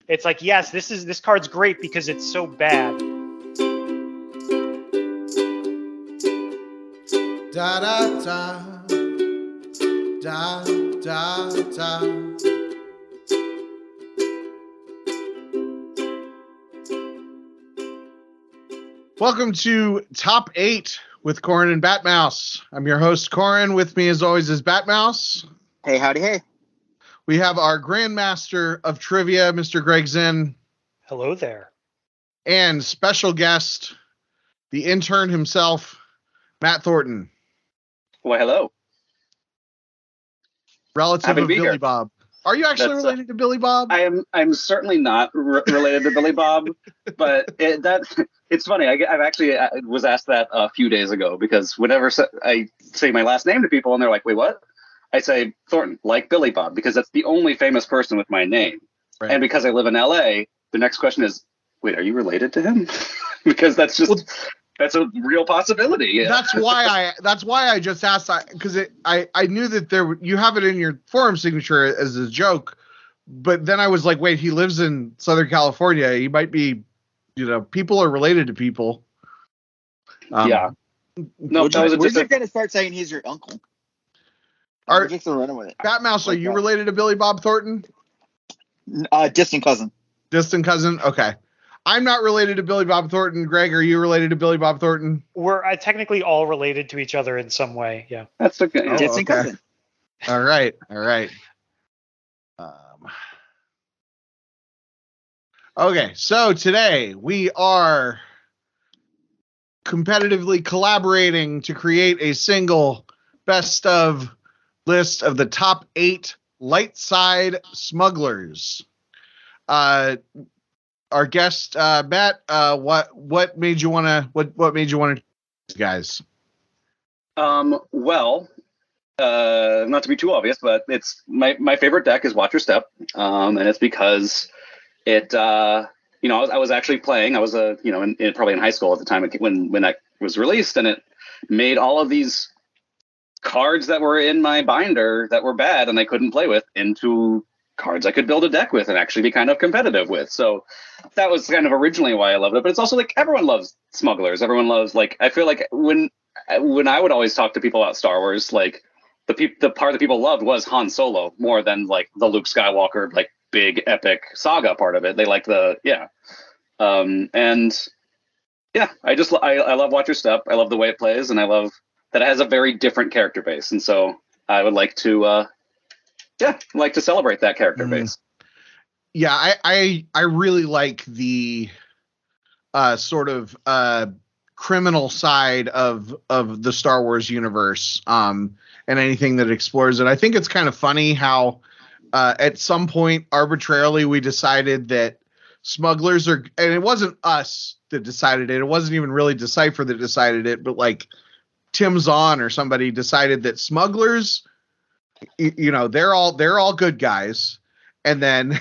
It's like, yes, this card's great because it's so bad. Da da da da da da. Welcome to Top 8 with Corran and Batmouse. I'm your host, Corran. With me, as always, is Batmouse. Hey, howdy, hey. We have our Grandmaster of Trivia, Mr. Greg Zinn. Hello there. And special guest, the intern himself, Matt Thornton. Well, hello. Relative of Billy here. Bob. Are you actually related to Billy Bob? I'm certainly not related to Billy Bob, but it's funny. I've actually was asked that a few days ago because whenever I say my last name to people and they're like, "Wait, what?" I say Thornton, like Billy Bob, because that's the only famous person with my name. Right. And because I live in LA, the next question is, "Wait, are you related to him?" Because that's a real possibility. Yeah. That's why I just asked that, because I knew that you have it in your forum signature as a joke, but then I was like, wait, he lives in Southern California. He might be, people are related to people. Yeah. No, we're just gonna start saying he's your uncle. We're just gonna run with it. Batmouse, are you related to Billy Bob Thornton? Distant cousin. Distant cousin. Okay. I'm not related to Billy Bob Thornton. Greg, are you related to Billy Bob Thornton? We're technically all related to each other in some way. Yeah. That's okay. Distant cousin. All right. Okay, so today we are competitively collaborating to create a single best of list of the top 8 light side smugglers. Our guest, Matt, what made you want to, guys? Well, not to be too obvious, but it's my favorite deck is Watch Your Step, and it's because it, I was actually playing. I was probably in high school at the time when that was released, and it made all of these cards that were in my binder that were bad and I couldn't play with into cards I could build a deck with and actually be kind of competitive with. So that was kind of originally why I loved it. But it's also like everyone loves Smugglers. Everyone loves, like, I feel like when I would always talk to people about Star Wars, like the part that people loved was Han Solo more than like the Luke Skywalker, like big epic saga part of it. They liked I love Watch Your Step. I love the way it plays, and I love that it has a very different character base. And so I would like to celebrate that character base. Yeah, I really like the sort of criminal side of the Star Wars universe, and anything that explores it. I think it's kind of funny how at some point arbitrarily we decided that smugglers are, and it wasn't us that decided it. It wasn't even really Decipher that decided it, but like Tim Zahn or somebody decided that smugglers, they're all good guys, and then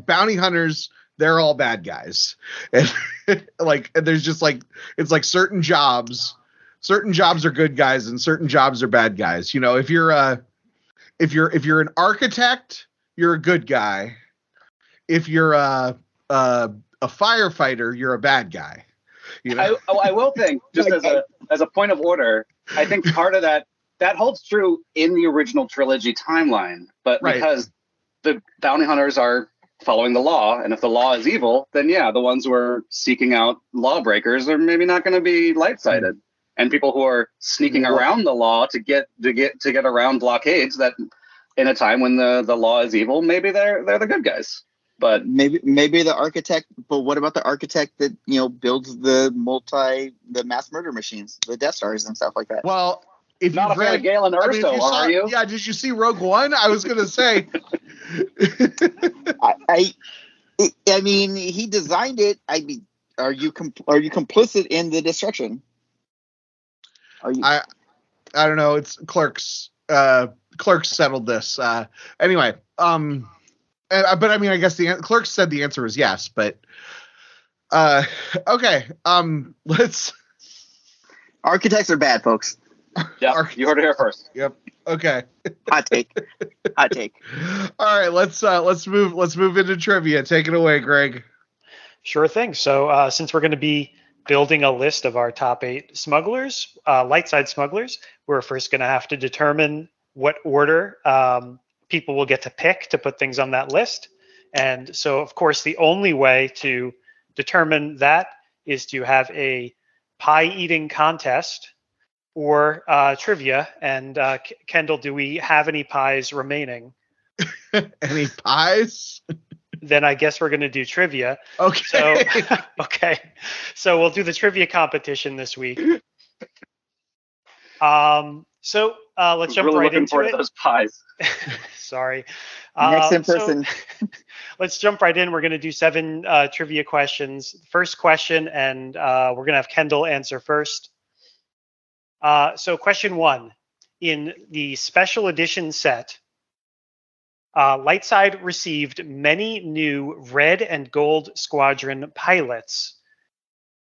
bounty hunters, they're all bad guys. And there's just like, it's like certain jobs are good guys and certain jobs are bad guys. If you're an architect, you're a good guy. If you're a firefighter, you're a bad guy. I will think, just as a point of order, I think part of that holds true in the original trilogy timeline, but right. Because the bounty hunters are following the law, and if the law is evil, then the ones who are seeking out lawbreakers are maybe not going to be light-sided, and people who are sneaking around the law to get around blockades that in a time when the law is evil, maybe they're the good guys. But maybe the architect. But what about the architect that builds the mass murder machines, the Death Stars and stuff like that? Well, if not a fan of Galen Erso, are you? Yeah. Did you see Rogue One? I was gonna say. I mean, he designed it. I mean, are you complicit in the destruction? Are you? I don't know. It's Clerks. Clerks settled this. Anyway. But I mean, I guess the Clerks said the answer was yes, but okay. Let's. Architects are bad, folks. Yeah, you heard it here first. Yep. Okay. Hot take. Hot take. All right, let's move into trivia. Take it away, Greg. Sure thing. So since we're going to be building a list of our top 8 smugglers, light side smugglers, we're first going to have to determine what order people will get to pick to put things on that list. And so, of course, the only way to determine that is to have a pie eating contest or trivia. And Kendall, do we have any pies remaining? Any pies? Then I guess we're going to do trivia. Okay. So, okay. So we'll do the trivia competition this week. So let's jump really right looking into forward it. to those pies. Sorry. Next in person. So let's jump right in. We're going to do 7 trivia questions. First question, and we're going to have Kendall answer first. So question 1. In the special edition set, Lightside received many new red and gold squadron pilots.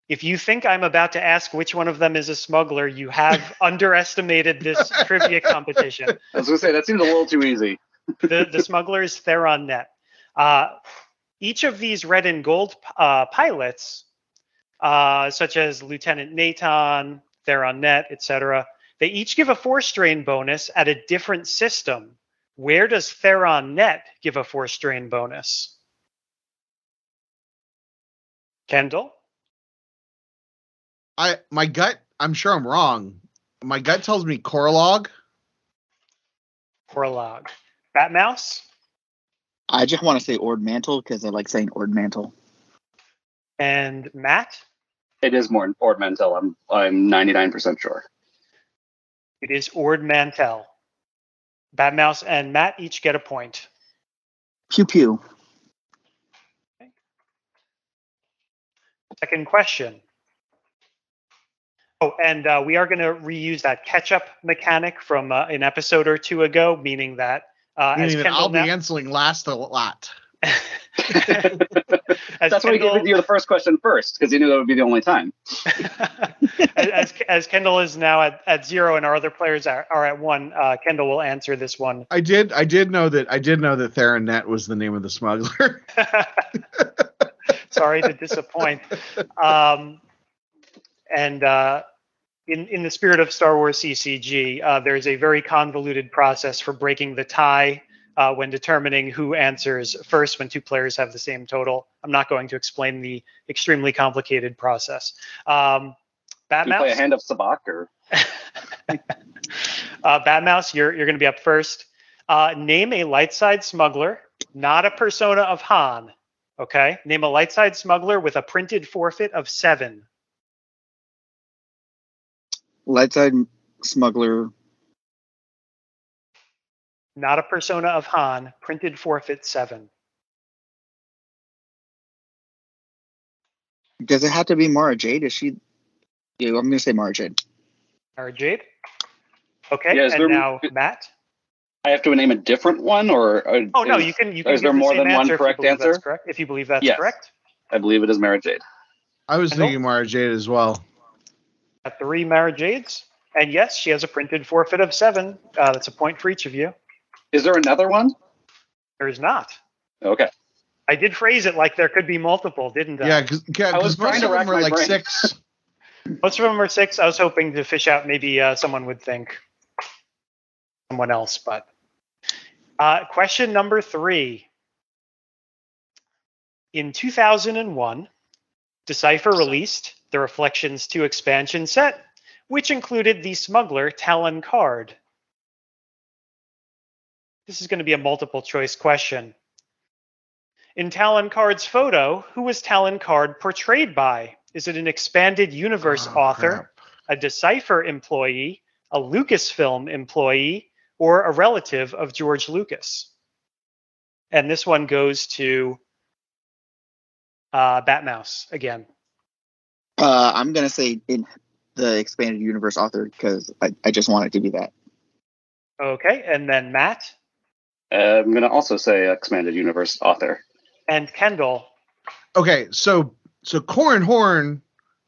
If you think I'm about to ask which one of them is a smuggler, you have underestimated this trivia competition. I was going to say, that seems a little too easy. The smuggler is Theron Net. Each of these red and gold pilots, such as Lieutenant Nathan, Theron Net, etc., they each give a 4-strain bonus at a different system. Where does Theron Net give a 4-strain bonus? Kendall? My gut, I'm sure I'm wrong. My gut tells me Corlog. Corlog. Batmouse? I just want to say Ord Mantle because I like saying Ord Mantle. And Matt? It is more Ord Mantell. I'm 99% sure. It is Ord Mantell. Batmouse and Matt each get a point. Pew pew. Second question. Oh, and we are going to reuse that catch-up mechanic from an episode or 2 ago, meaning that as Kendall I'll be answering last a lot. That's why he gave you the first question first, because he knew that would be the only time. as Kendall is now at 0 and our other players are at 1, Kendall will answer this one. I did know that Theron Net was the name of the smuggler. Sorry to disappoint. In the spirit of Star Wars CCG, there's a very convoluted process for breaking the tie when determining who answers first when 2 players have the same total. I'm not going to explain the extremely complicated process. Batmouse? You play a hand of Sabak, or? Batmouse, you're going to be up first. Name a light side smuggler, not a persona of Han. Okay? Name a light side smuggler with a printed forfeit of 7. Lightside smuggler. Not a persona of Han, printed forfeit 7. Does it have to be Mara Jade? Is she? Yeah, I'm going to say Mara Jade. Mara Jade? Okay, Yeah, and now Matt? I have to name a different one, or Oh, no, you can is give there the more same than one answer correct if you believe answer? that's correct. If you believe that's Yes. correct. I believe it is Mara Jade. I was Kendall? thinking Mara Jade as well. Got 3 Mara Jades. And yes, she has a printed forfeit of 7. That's a point for each of you. Is there another one? There is not. Okay. I did phrase it like there could be multiple, didn't I? Yeah, because was trying most to of rack them are my like brain. 6. Most of them are 6. I was hoping to fish out maybe someone would think someone else, but question number 3. In 2001, Decipher released the Reflections 2 expansion set, which included the smuggler Talon Card. This is going to be a multiple choice question. In Talon Card's photo, who was Talon Card portrayed by? Is it an expanded universe author, a Decipher employee, a Lucasfilm employee, or a relative of George Lucas? And this one goes to Batmouse again. I'm going to say in the expanded universe author because I just want it to be that. Okay, and then Matt I'm going to also say expanded universe author. and Kendall. Okay, so Corran Horn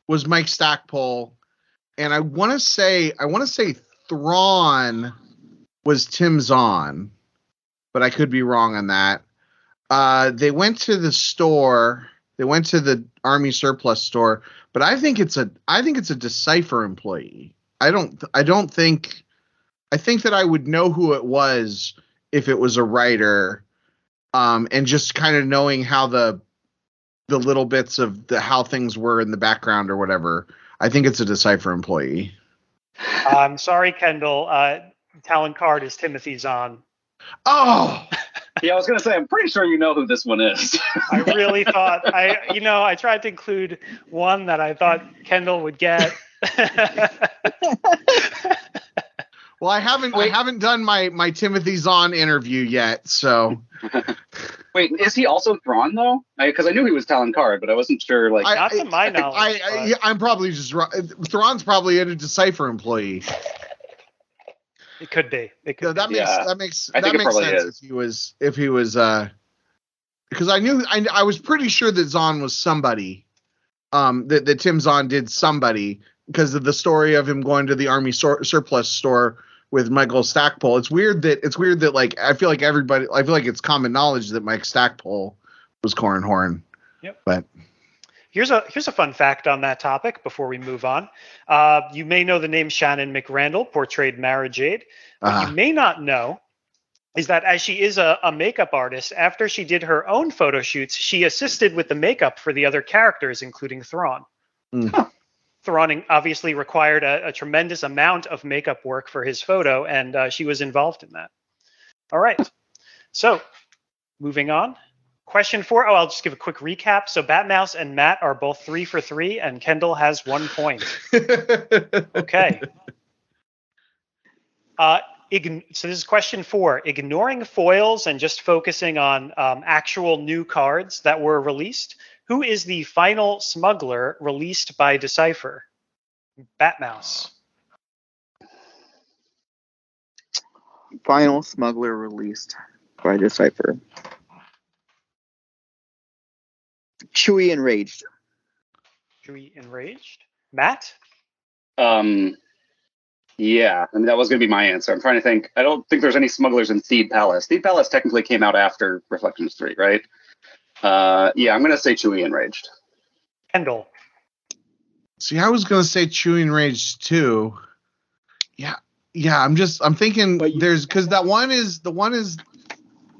was Mike Stackpole, and I want to say Thrawn was Tim Zahn, but I could be wrong on that. They went to the store. They went to the Army surplus store, but I think it's a Decipher employee. I think that I would know who it was if it was a writer, and just kind of knowing how the little bits of how things were in the background or whatever. I think it's a Decipher employee. I'm sorry, Kendall. Talon card is Timothy Zahn. Oh. Yeah, I was going to say, I'm pretty sure you know who this one is. I really thought I tried to include one that I thought Kendall would get. Well, I haven't done my Timothy Zahn interview yet, so. Wait, is he also Thrawn though? Because I knew he was Talon Card, but I wasn't sure. Like, not to my knowledge. I'm probably just wrong. Thrawn's probably a Decipher employee. It could be. That makes sense is. if he was because I was pretty sure that Zahn was somebody, that Tim Zahn did somebody because of the story of him going to the Army surplus store with Michael Stackpole. It's weird that like I feel like it's common knowledge that Mike Stackpole was Corran Horn. Yep. But here's a fun fact on that topic before we move on. You may know the name Shannon McRandall, portrayed Mara Jade. What you may not know is that as she is a makeup artist, after she did her own photo shoots, she assisted with the makeup for the other characters, including Thrawn. Huh. Thrawn obviously required a tremendous amount of makeup work for his photo, and she was involved in that. All right. So, moving on. Question 4. I'll just give a quick recap. So, Batmouse and Matt are both 3 for 3, and Kendall has 1 point. Okay. So this is question 4. Ignoring foils and just focusing on actual new cards that were released, who is the final smuggler released by Decipher? Batmouse. Final smuggler released by Decipher. Chewie Enraged. Chewie Enraged. Matt? Yeah, I mean, that was going to be my answer. I'm trying to think. I don't think there's any smugglers in Seed Palace. Seed Palace technically came out after Reflections 3, right? Yeah, I'm going to say Chewie Enraged. Kendall. See, I was going to say Chewie Enraged too. Yeah. I'm thinking because the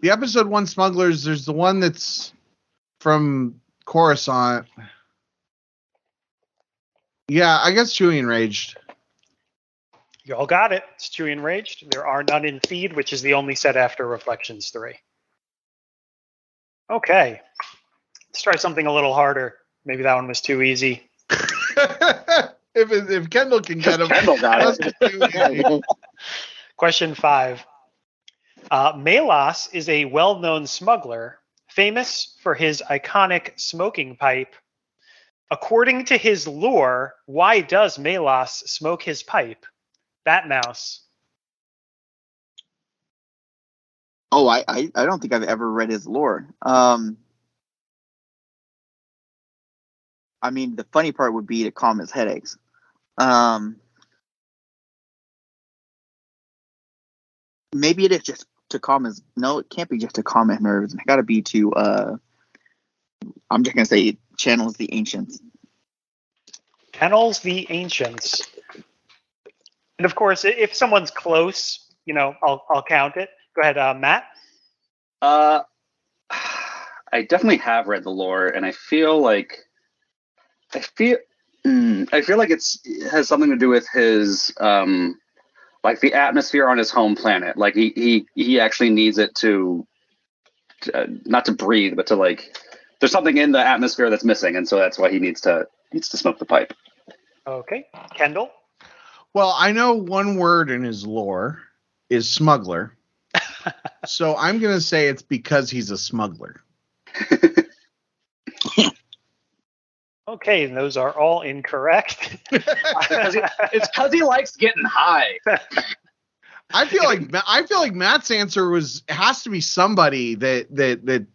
episode 1 smugglers. There's the one that's from Coruscant. Yeah, I guess Chewie Enraged. You all got it. It's Chewie Enraged. There are none in Feed, which is the only set after Reflections 3. Okay. Let's try something a little harder. Maybe that one was too easy. if Kendall can get him. Kendall got it. Question 5. Malos is a well-known smuggler, famous for his iconic smoking pipe. According to his lore, why does Malos smoke his pipe? Batmouse. Oh, I don't think I've ever read his lore. I mean, the funny part would be to calm his headaches. Maybe it is just to calm his. No, it can't be just to calm his nerves. It got to be to. I'm just gonna say channels the ancients. Channels the ancients. And of course, if someone's close, I'll count it. Go ahead, Matt. I definitely have read the lore, and I feel like it has something to do with his like the atmosphere on his home planet. Like he actually needs it to not to breathe, but to like there's something in the atmosphere that's missing, and so that's why he needs to smoke the pipe. Okay, Kendall. Well, I know one word in his lore is smuggler. So I'm going to say it's because he's a smuggler. Okay, those are all incorrect. It's because he likes getting high. I feel like Matt's answer has to be somebody that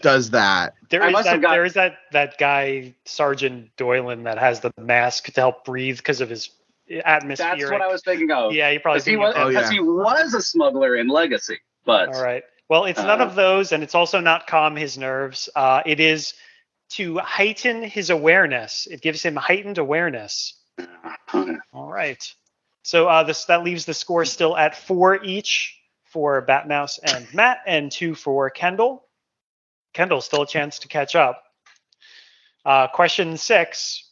does that. There is that guy Sergeant Doylan that has the mask to help breathe because of his atmospheric. That's what I was thinking of. Yeah, you probably think because he was a smuggler in Legacy. But all right. Well, it's none of those, and it's also not calm his nerves. It is to heighten his awareness. It gives him heightened awareness. All right. So that leaves the score still at 4 each for Batmouse and Matt, and 2 for Kendall. Kendall, still a chance to catch up. Question 6.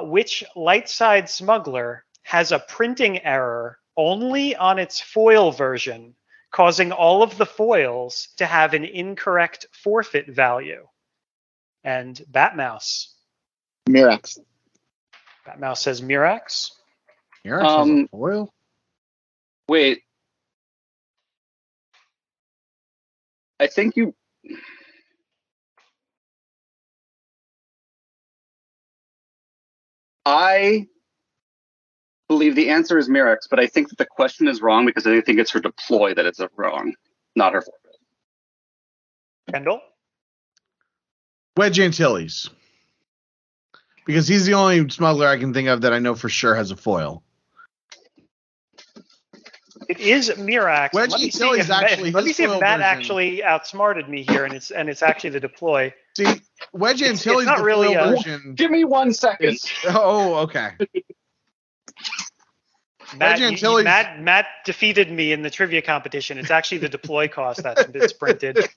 Which light side smuggler has a printing error only on its foil version, causing all of the foils to have an incorrect forfeit value? And Batmouse. Mirax. Batmouse says Mirax. Mirax has a foil? Wait. I think you... I believe the answer is Mirax, but I think that the question is wrong because I think it's her deploy that it's wrong, not her forfeit. Kendall? Wedge Antilles. Because he's the only smuggler I can think of that I know for sure has a foil. It is Mirax. Wedge Antilles actually. Let me see if Matt actually outsmarted me here, and it's actually the deploy. See, Wedge Antilles not the really foil version. Give me 1 second. Oh, okay. Matt defeated me in the trivia competition. It's actually the deploy cost that's printed.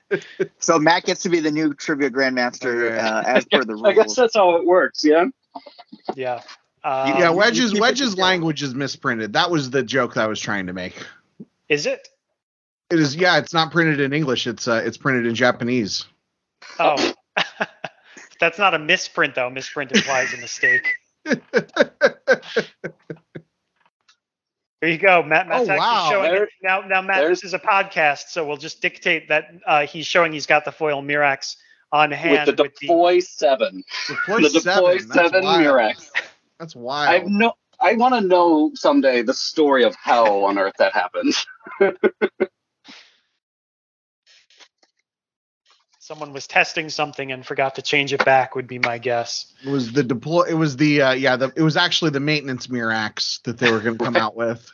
So Matt gets to be the new trivia grandmaster as per the rules. I guess that's how it works. Yeah. Yeah. Wedge's language is misprinted. That was the joke that I was trying to make. Is it? It is. Yeah, it's not printed in English. It's printed in Japanese. Oh, that's not a misprint though. Misprint implies a mistake. There you go, Matt. Matt's actually showing it. Now, Matt, this is a podcast, so we'll just dictate that he's showing he's got the foil Mirax on hand. With the Deploy 7. The Deploy 7 Mirax. That's wild. I want to know someday the story of how on earth that happened. Someone was testing something and forgot to change it back, would be my guess. It was the deploy. It was it was actually the maintenance Mirax that they were going to come out with.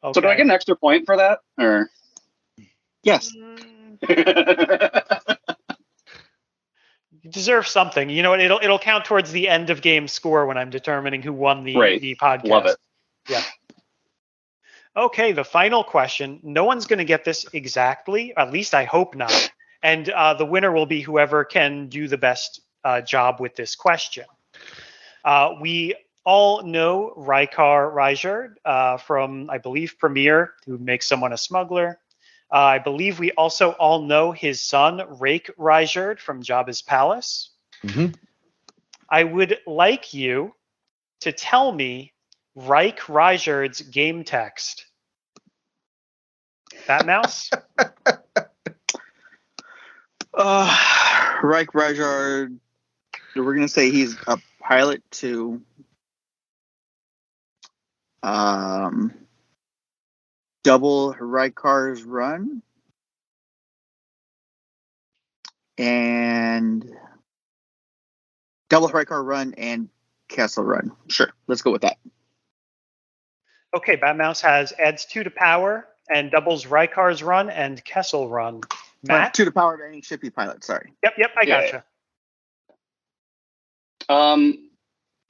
Okay. So do I get an extra point for that? Or yes. You deserve something. You know what? It'll count towards the end of game score when I'm determining who won the podcast. Love it. Yeah. Okay, the final question. No one's going to get this exactly. At least I hope not. And the winner will be whoever can do the best job with this question. We all know Rykar Ryjard from, I believe, Premiere, who makes someone a smuggler. I believe we also all know his son, Rake Ryjard, from Jabba's Palace. Mm-hmm. I would like you to tell me Rike Ryjard's game text. Batmouse? Rike Ryjard, we're going to say he's a pilot to double Rykar's run and double Rykar run and Castle run. Sure, let's go with that. Okay, Batmouse adds 2 to power and doubles Rykar's run and Kessel run. Matt? 2 to power of any ship you pilot, sorry. Yep, I gotcha.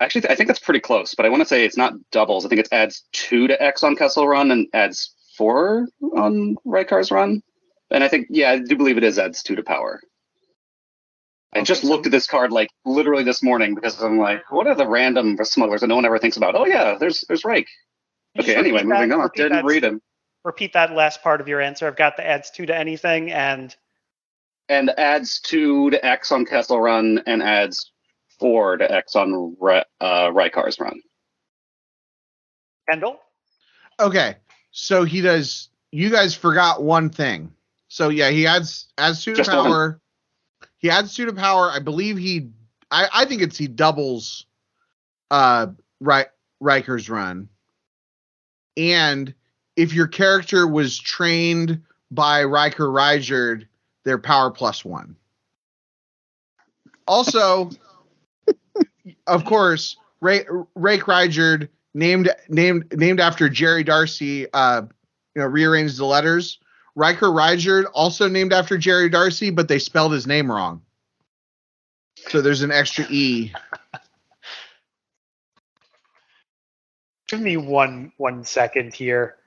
Actually, I think that's pretty close, but I want to say it's not doubles. I think it adds 2 to X on Kessel run and adds 4 on Rykar's run. And I think, I do believe it adds 2 to power. I just looked at this card like literally this morning because I'm like, what are the random smugglers that no one ever thinks about? Oh yeah, there's Ryke. Okay, anyway, moving on. Didn't read him. Repeat that last part of your answer. I've got the adds 2 to anything and adds 2 to X on Kessel run and adds 4 to X on Rykar's run. Kendall? Okay, so he does. You guys forgot one thing. So yeah, he adds 2 to power. One. He adds 2 to power. I believe I think he doubles Riker's run. And if your character was trained by Riker Ryjard, they're power +1. Also, of course, Rake Rygerd named after Jerry Darcy. Rearranged the letters. Riker Rygerd also named after Jerry Darcy, but they spelled his name wrong. So there's an extra E. Give me one second here.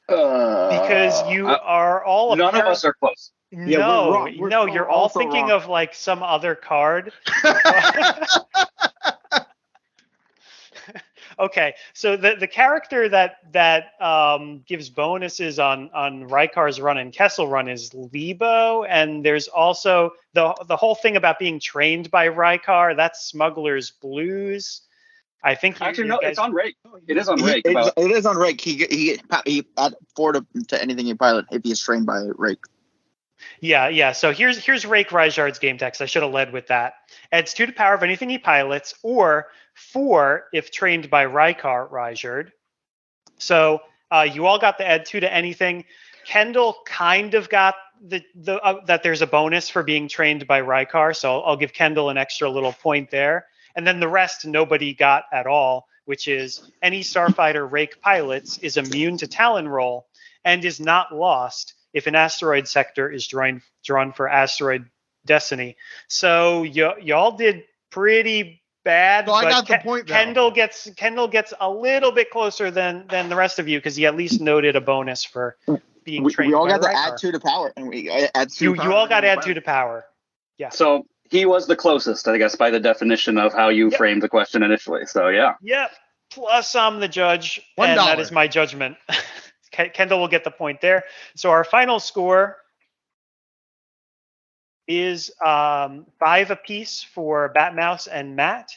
Because you are all none of us are close. No, you're all thinking of like some other card. Okay, so the character that gives bonuses on Rikar's run and Kessel run is Lebo, and there's also the whole thing about being trained by Rykar. That's Smugglers Blues. I think it's on Rake. It is on Rake. It is on Rake. He add 4 to anything you pilot if he is trained by Rake. Yeah. So here's Rake Rygerd's game text. I should have led with that. Adds 2 to power of anything he pilots, or 4 if trained by Rykar Rygerd. So you all got the add 2 to anything. Kendall kind of got the that there's a bonus for being trained by Rykar, so I'll give Kendall an extra little point there. And then the rest nobody got at all, which is any starfighter Rake pilots is immune to Talon roll and is not lost if an asteroid sector is drawn for asteroid destiny. So y'all did pretty bad. So I got the point though. Kendall gets a little bit closer than the rest of you because he at least noted a bonus for being trained. We all by got to Rykar. add 2 to power, and we add 2. You all got to add 2 to power. Yeah. So he was the closest, I guess, by the definition of how you framed the question initially. So yeah. Yep. Plus I'm the judge, $1. and that is my judgment. Kendall will get the point there. So our final score is 5 apiece for Batmouse and Matt,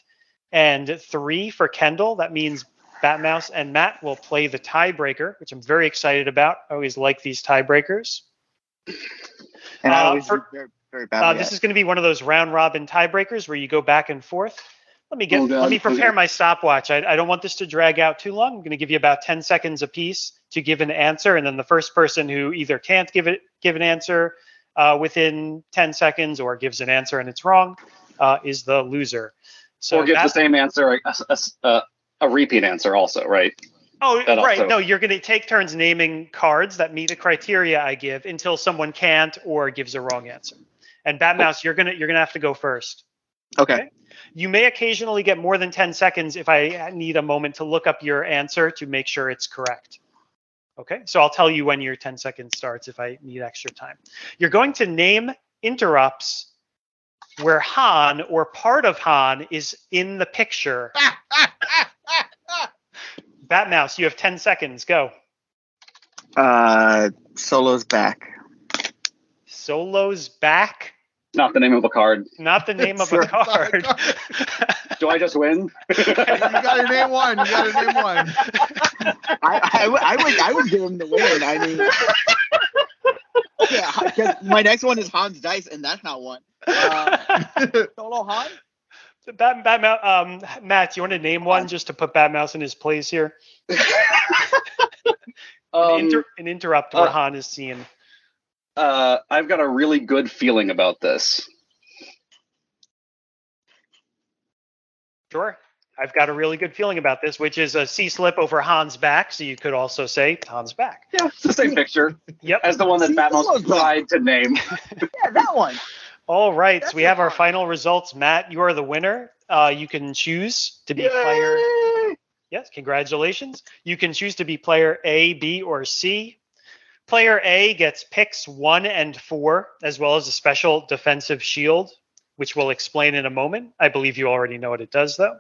and 3 for Kendall. That means Batmouse and Matt will play the tiebreaker, which I'm very excited about. I always like these tiebreakers. And I always do very badly. This is going to be one of those round robin tiebreakers where you go back and forth. Let me prepare my stopwatch. I don't want this to drag out too long. I'm going to give you about 10 seconds apiece to give an answer, and then the first person who either can't give an answer within 10 seconds or gives an answer and it's wrong is the loser. So or gives the same answer, a repeat answer also, right? Oh, right. Also, no, you're going to take turns naming cards that meet the criteria I give until someone can't or gives a wrong answer. And Batmouse, you're gonna have to go first. Okay. You may occasionally get more than 10 seconds if I need a moment to look up your answer to make sure it's correct. Okay, so I'll tell you when your 10 seconds starts if I need extra time. You're going to name interrupts where Han or part of Han is in the picture. Batmouse, you have 10 seconds. Go. Solo's back. Solo's back? Not the name of a card. Not the name of a card. Do I just win? You gotta name one. I would give him the win. I mean, yeah, because my next one is Han's dice, and that's not one. Solo Han. Matt, do you want to name one just to put Batmouse in his place here? An interrupt where Han is seen. I've got a really good feeling about this. Sure. I've got a really good feeling about this, which is a C-slip over Han's back, so you could also say Han's back. Yeah, it's the same picture. Yep. As the one that Batmouse tried to name. Yeah, that one. All right, so we have our final results. Matt, you are the winner. You can choose to be player. Yes, congratulations. You can choose to be player A, B, or C. Player A gets picks 1 and 4, as well as a special defensive shield, which we'll explain in a moment. I believe you already know what it does, though.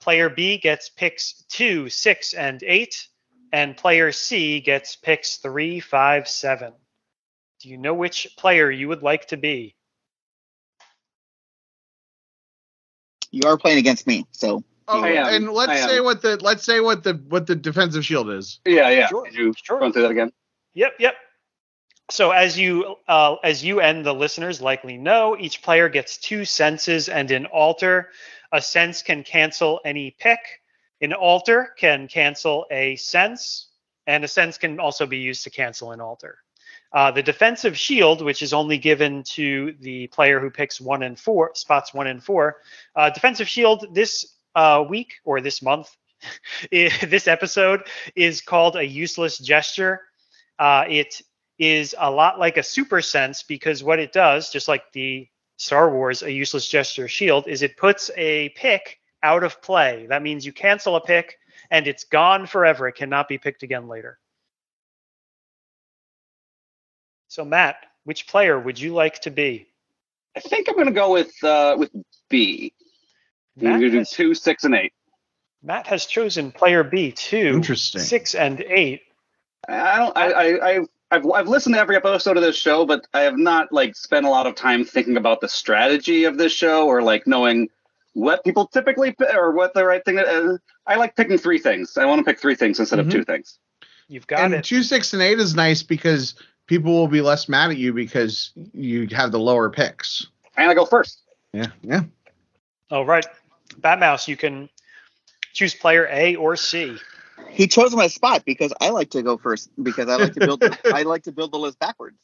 Player B gets picks 2, 6, and 8, and player C gets picks 3, 5, 7. Do you know which player you would like to be? You are playing against me, so. Oh, and let's say what the defensive shield is. Yeah. Sure. Could you run through that again? Yep. So as you and the listeners likely know, each player gets 2 senses and an alter. A sense can cancel any pick. An alter can cancel a sense, and a sense can also be used to cancel an alter. The defensive shield, which is only given to the player who picks 1 and 4, spots 1 and 4. Defensive shield this week or this month, this episode is called a useless gesture. It is a lot like a super sense because what it does, just like the Star Wars a useless gesture shield, is it puts a pick out of play. That means you cancel a pick and it's gone forever. It cannot be picked again later. So Matt, which player would you like to be? I think I'm going to go with B. I'm going to do 2, 6, and 8. Matt has chosen player B, 2, Interesting. 6, and 8. I've listened to every episode of this show, but I have not like spent a lot of time thinking about the strategy of this show or like knowing what people typically pick or what the right thing is. I like picking 3 things. I want to pick 3 things instead of 2 things. You've got and it. 2, 6, and 8 is nice because people will be less mad at you because you have the lower picks. And I go first. Yeah. All right. Batmouse, you can choose player A or C. He chose my spot because I like to go first because I like to build. I like to build the list backwards.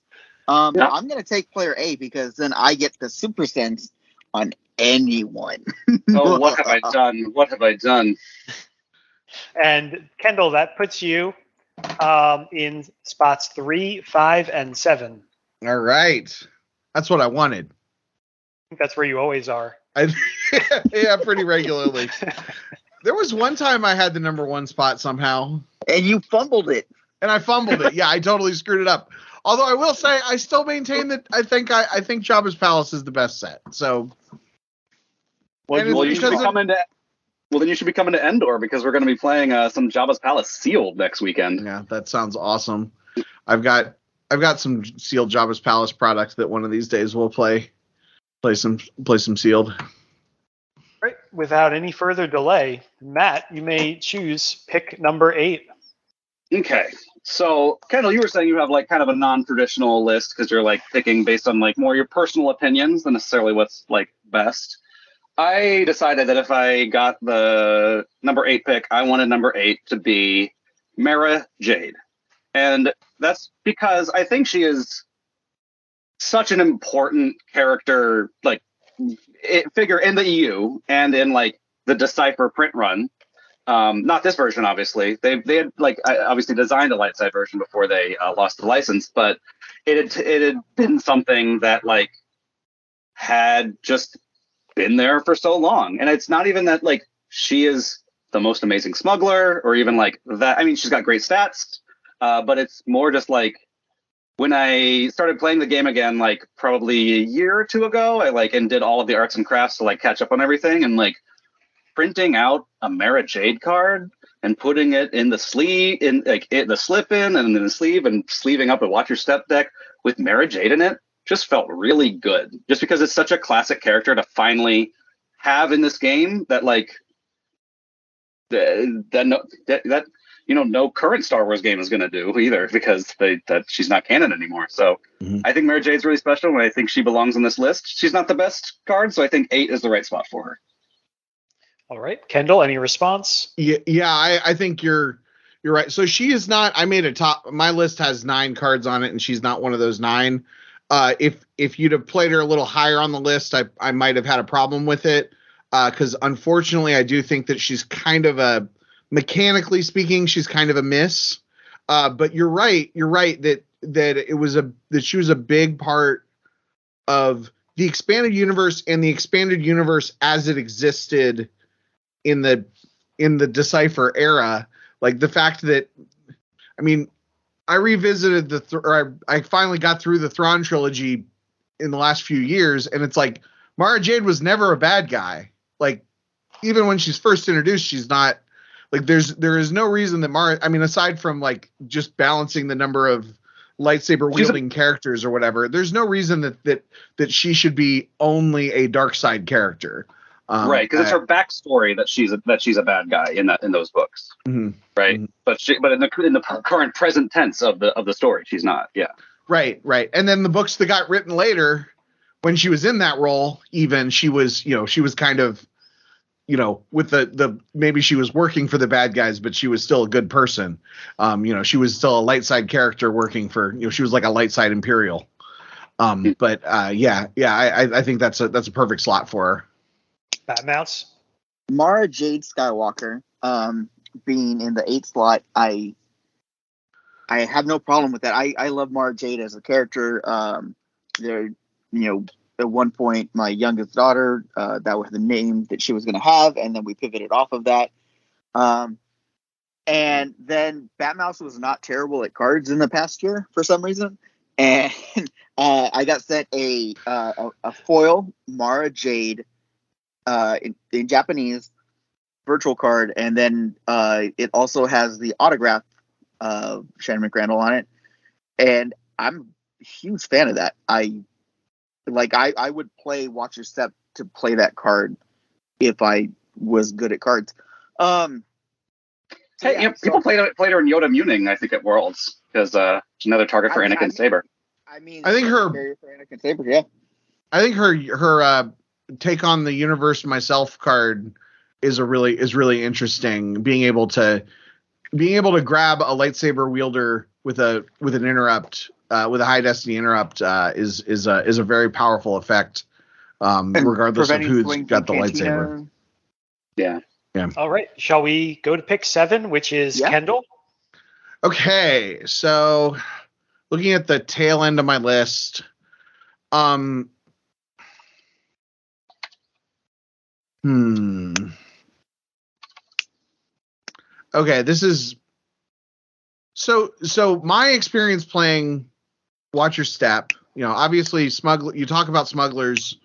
I'm going to take player A because then I get the super sense on anyone. Oh, what have I done? What have I done? And Kendall, that puts you in spots 3, 5, and 7. All right. That's what I wanted. I think that's where you always are. Yeah, pretty regularly. There was one time I had the number 1 spot somehow. And you fumbled it. And I fumbled it. Yeah, I totally screwed it up. Although I will say I still maintain that I think Jabba's Palace is the best set. So then you should be coming to Endor because we're going to be playing some Jabba's Palace sealed next weekend. Yeah, that sounds awesome. I've got some sealed Jabba's Palace products that one of these days we'll play some sealed. Right. Without any further delay, Matt, you may choose pick number 8. Okay. So, Kendall, you were saying you have like kind of a non-traditional list because you're like picking based on like more your personal opinions than necessarily what's like best. I decided that if I got the number 8 pick, I wanted number 8 to be Mara Jade. And that's because I think she is such an important character, like figure in the EU and in like the Decipher print run. Not this version, obviously. They had like obviously designed a light side version before they lost the license, but it had been something that like had just been there for so long. And it's not even that like she is the most amazing smuggler or even like that. I mean, she's got great stats, but it's more just like when I started playing the game again, like probably a year or 2 ago, I like and did all of the arts and crafts to like catch up on everything, and like printing out a Mara Jade card and putting it in the sleeve, in like the slip in and then the sleeve, and sleeving up a Watch Your Step deck with Mara Jade in it just felt really good. Just because it's such a classic character to finally have in this game that like that no current Star Wars game is going to do either because that she's not canon anymore. So I think Mara Jade's really special, and I think she belongs on this list. She's not the best card, so I think 8 is the right spot for her. All right, Kendall, any response? Yeah, I think you're right. So she is not. I made a top. My list has 9 cards on it, and she's not one of those 9. If you'd have played her a little higher on the list, I might have had a problem with it because unfortunately, I do think that she's kind of a. Mechanically speaking, she's kind of a miss. But you're right. You're right that she was a big part of the expanded universe and the expanded universe as it existed in the Decipher era. Like the fact that, I mean, I revisited I finally got through the Thrawn trilogy in the last few years, and it's like Mara Jade was never a bad guy. Like even when she's first introduced, she's not. Like there is no reason that Mara, I mean, aside from like just balancing the number of lightsaber wielding characters or whatever, there's no reason that she should be only a dark side character. Right, because it's her backstory that she's a bad guy in those books. Mm-hmm, right, mm-hmm. but in the current present tense of the story, she's not. Yeah. Right. And then the books that got written later, when she was in that role, even she was kind of with the maybe she was working for the bad guys, but she was still a good person. She was still a light side character working for, she was like a light side Imperial. But I think that's a perfect slot for her. Batmouse? Mara Jade Skywalker, being in the 8th slot, I have no problem with that. I love Mara Jade as a character. At one point, my youngest daughter, that was the name that she was going to have, and then we pivoted off of that. And then Batmouse was not terrible at cards in the past year for some reason, and I got sent a foil Mara Jade in Japanese virtual card, and then it also has the autograph of Shannon McRandall on it, and I'm a huge fan of that. I would play Watch Your Step to play that card if I was good at cards. People played her in Yoda Muning, I think, at Worlds, because another target for Anakin Saber. I think her for Anakin Saber, yeah. I think her take on the universe myself card is really interesting. Being able to grab a lightsaber wielder with an interrupt, with a high destiny interrupt, is a very powerful effect, regardless of who's got the lightsaber. Yeah. All right. Shall we go to pick 7, which is Kendall? Okay, so looking at the tail end of my list, Okay, this is so my experience playing Watch Your Step, obviously you talk about Smugglers,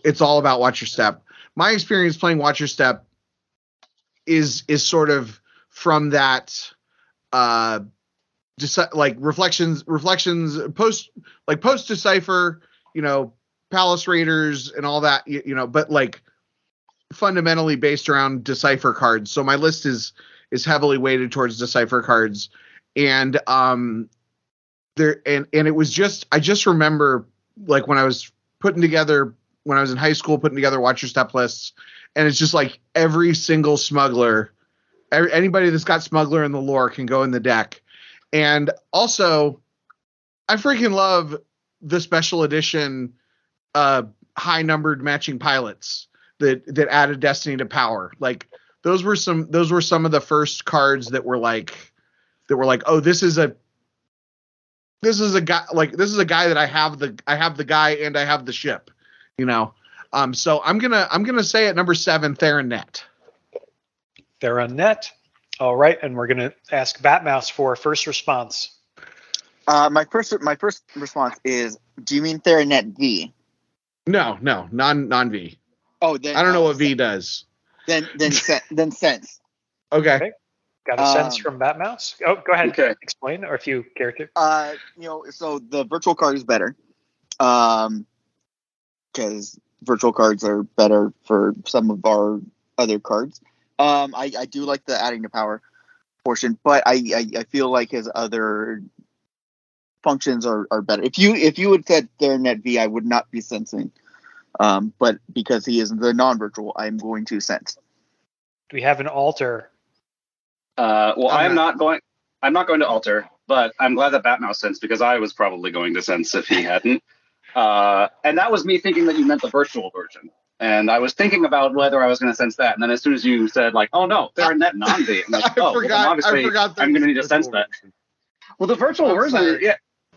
it's all about Watch Your Step. My experience playing Watch Your Step is sort of from that just like reflections post Decipher, Palace Raiders and all that, but like fundamentally based around Decipher cards. So my list is heavily weighted towards Decipher cards, and it was just, I just remember like when I was in high school putting together Watch Your Step lists, and it's just like every single smuggler, anybody that's got Smuggler in the lore can go in the deck. And also I freaking love the special edition high numbered matching pilots that added destiny to power. Like those were some of the first cards that were like, oh, this is a guy that I have the guy and I have the ship, so I'm gonna say at number 7, Theron Net. Theron Net. All right, and we're gonna ask Batmouse for first response. My first response is, do you mean Theron Net V? No, non V. Oh, then I don't know what V does. Then sense. Okay. Got a sense from Batmouse? Oh, go ahead. Okay. Explain, or if you care to. So the virtual card is better. Because virtual cards are better for some of our other cards. I do like the adding to power portion, but I feel like his other functions are better. If you had said Theron Net V, I would not be sensing. But because he is the non-virtual, I'm going to sense. Do we have an alter? I'm not going to alter, but I'm glad that Batmouse sensed, because I was probably going to sense if he hadn't. And that was me thinking that you meant the virtual version. And I was thinking about whether I was going to sense that. And then as soon as you said, like, oh, no, they're in that non-V, I'm like, obviously I'm going to need to sense that. Well, the virtual version,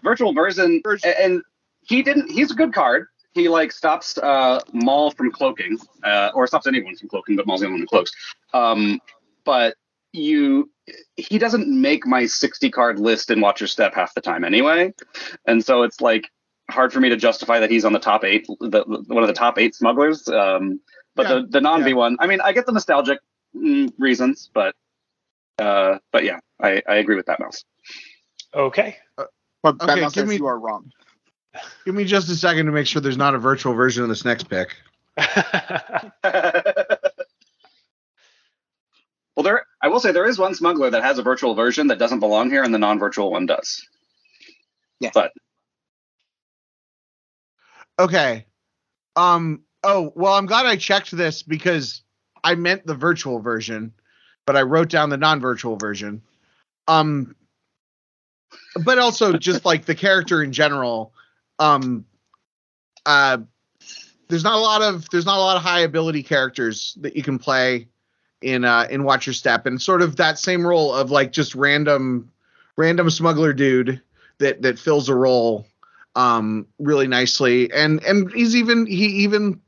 virtual version, and he's a good card. He, like, stops Maul from cloaking, or stops anyone from cloaking, but Maul's the only one who cloaks. But he doesn't make my 60-card list in Watch Your Step half the time anyway. And so it's, like, hard for me to justify that he's on the top 8, one of the top 8 smugglers. But the non-V one, I mean, I get the nostalgic reasons, but yeah, I agree with Batmouse. Okay. But Batmouse says you are wrong. Give me just a second to make sure there's not a virtual version of this next pick. Well, I will say there is one smuggler that has a virtual version that doesn't belong here, and the non-virtual one does. Yeah. But okay. Oh, well, I'm glad I checked this because I meant the virtual version, but I wrote down the non-virtual version. But also just like the character in general, there's not a lot of high ability characters that you can play in Watch Your Step, and sort of that same role of like just random smuggler dude that fills a role really nicely, and he even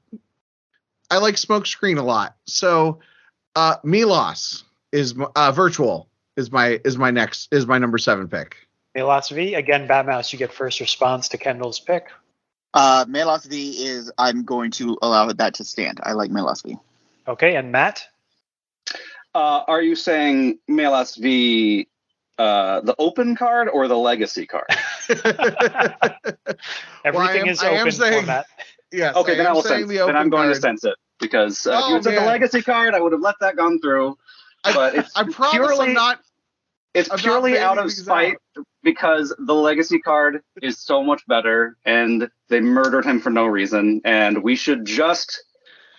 I like Smokescreen a lot. So Milos is virtual is my number 7 pick. Milos V. Again, Batmouse, you get first response to Kendall's pick. Melos V is, I'm going to allow that to stand. I like Melos V. Okay, and Matt? Are you saying Melos V, the open card or the legacy card? Everything is open for Matt. Yes. Okay, then I'm going to sense it, because if you had said the legacy card, I would have let that gone through. But I promise I'm not. It's purely out of spite, because the legacy card is so much better, and they murdered him for no reason, and we should just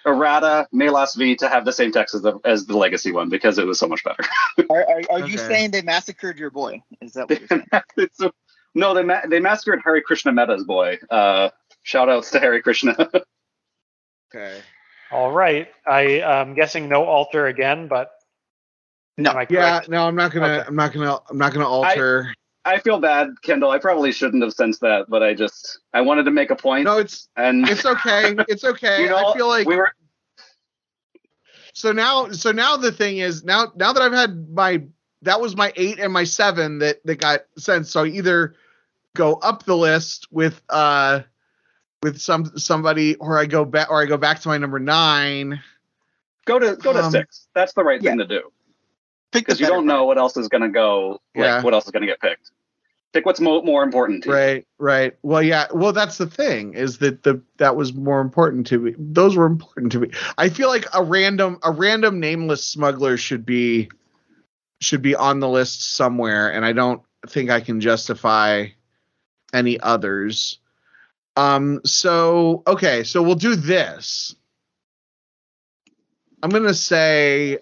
errata Melos V to have the same text as the legacy one, because it was so much better. Are you saying they massacred your boy? Is that what you're saying? No, they massacred Hare Krishna Mehta's boy. Shout outs to Hare Krishna. Okay. All right. I'm guessing no alter again, but no. Yeah, no, I'm not gonna alter. I feel bad, Kendall. I probably shouldn't have sensed that, but I wanted to make a point. No, it's okay. It's okay. I feel like we were. So now the thing is, now that I've had that was my 8 and my 7 that got sensed. So I either go up the list with somebody, or I go back to my number 9. Go to 6. That's the right thing to do. Because you don't know what else is going to go. What else is going to get picked? Pick what's more important to you. Right. Well, yeah. Well, that's the thing, is that that was more important to me. Those were important to me. I feel like a random nameless smuggler should be on the list somewhere, and I don't think I can justify any others. So we'll do this. I'm gonna say,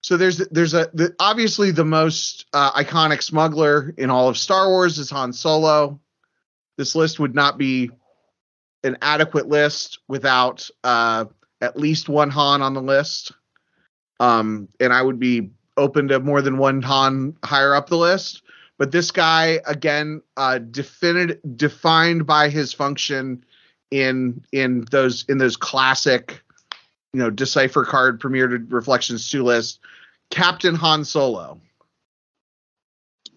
so there's obviously the most iconic smuggler in all of Star Wars is Han Solo. This list would not be an adequate list without at least one Han on the list. And I would be open to more than one Han higher up the list. But this guy, again, defined by his function in those classic, Decipher card Premiere Reflections 2 list, Captain Han Solo.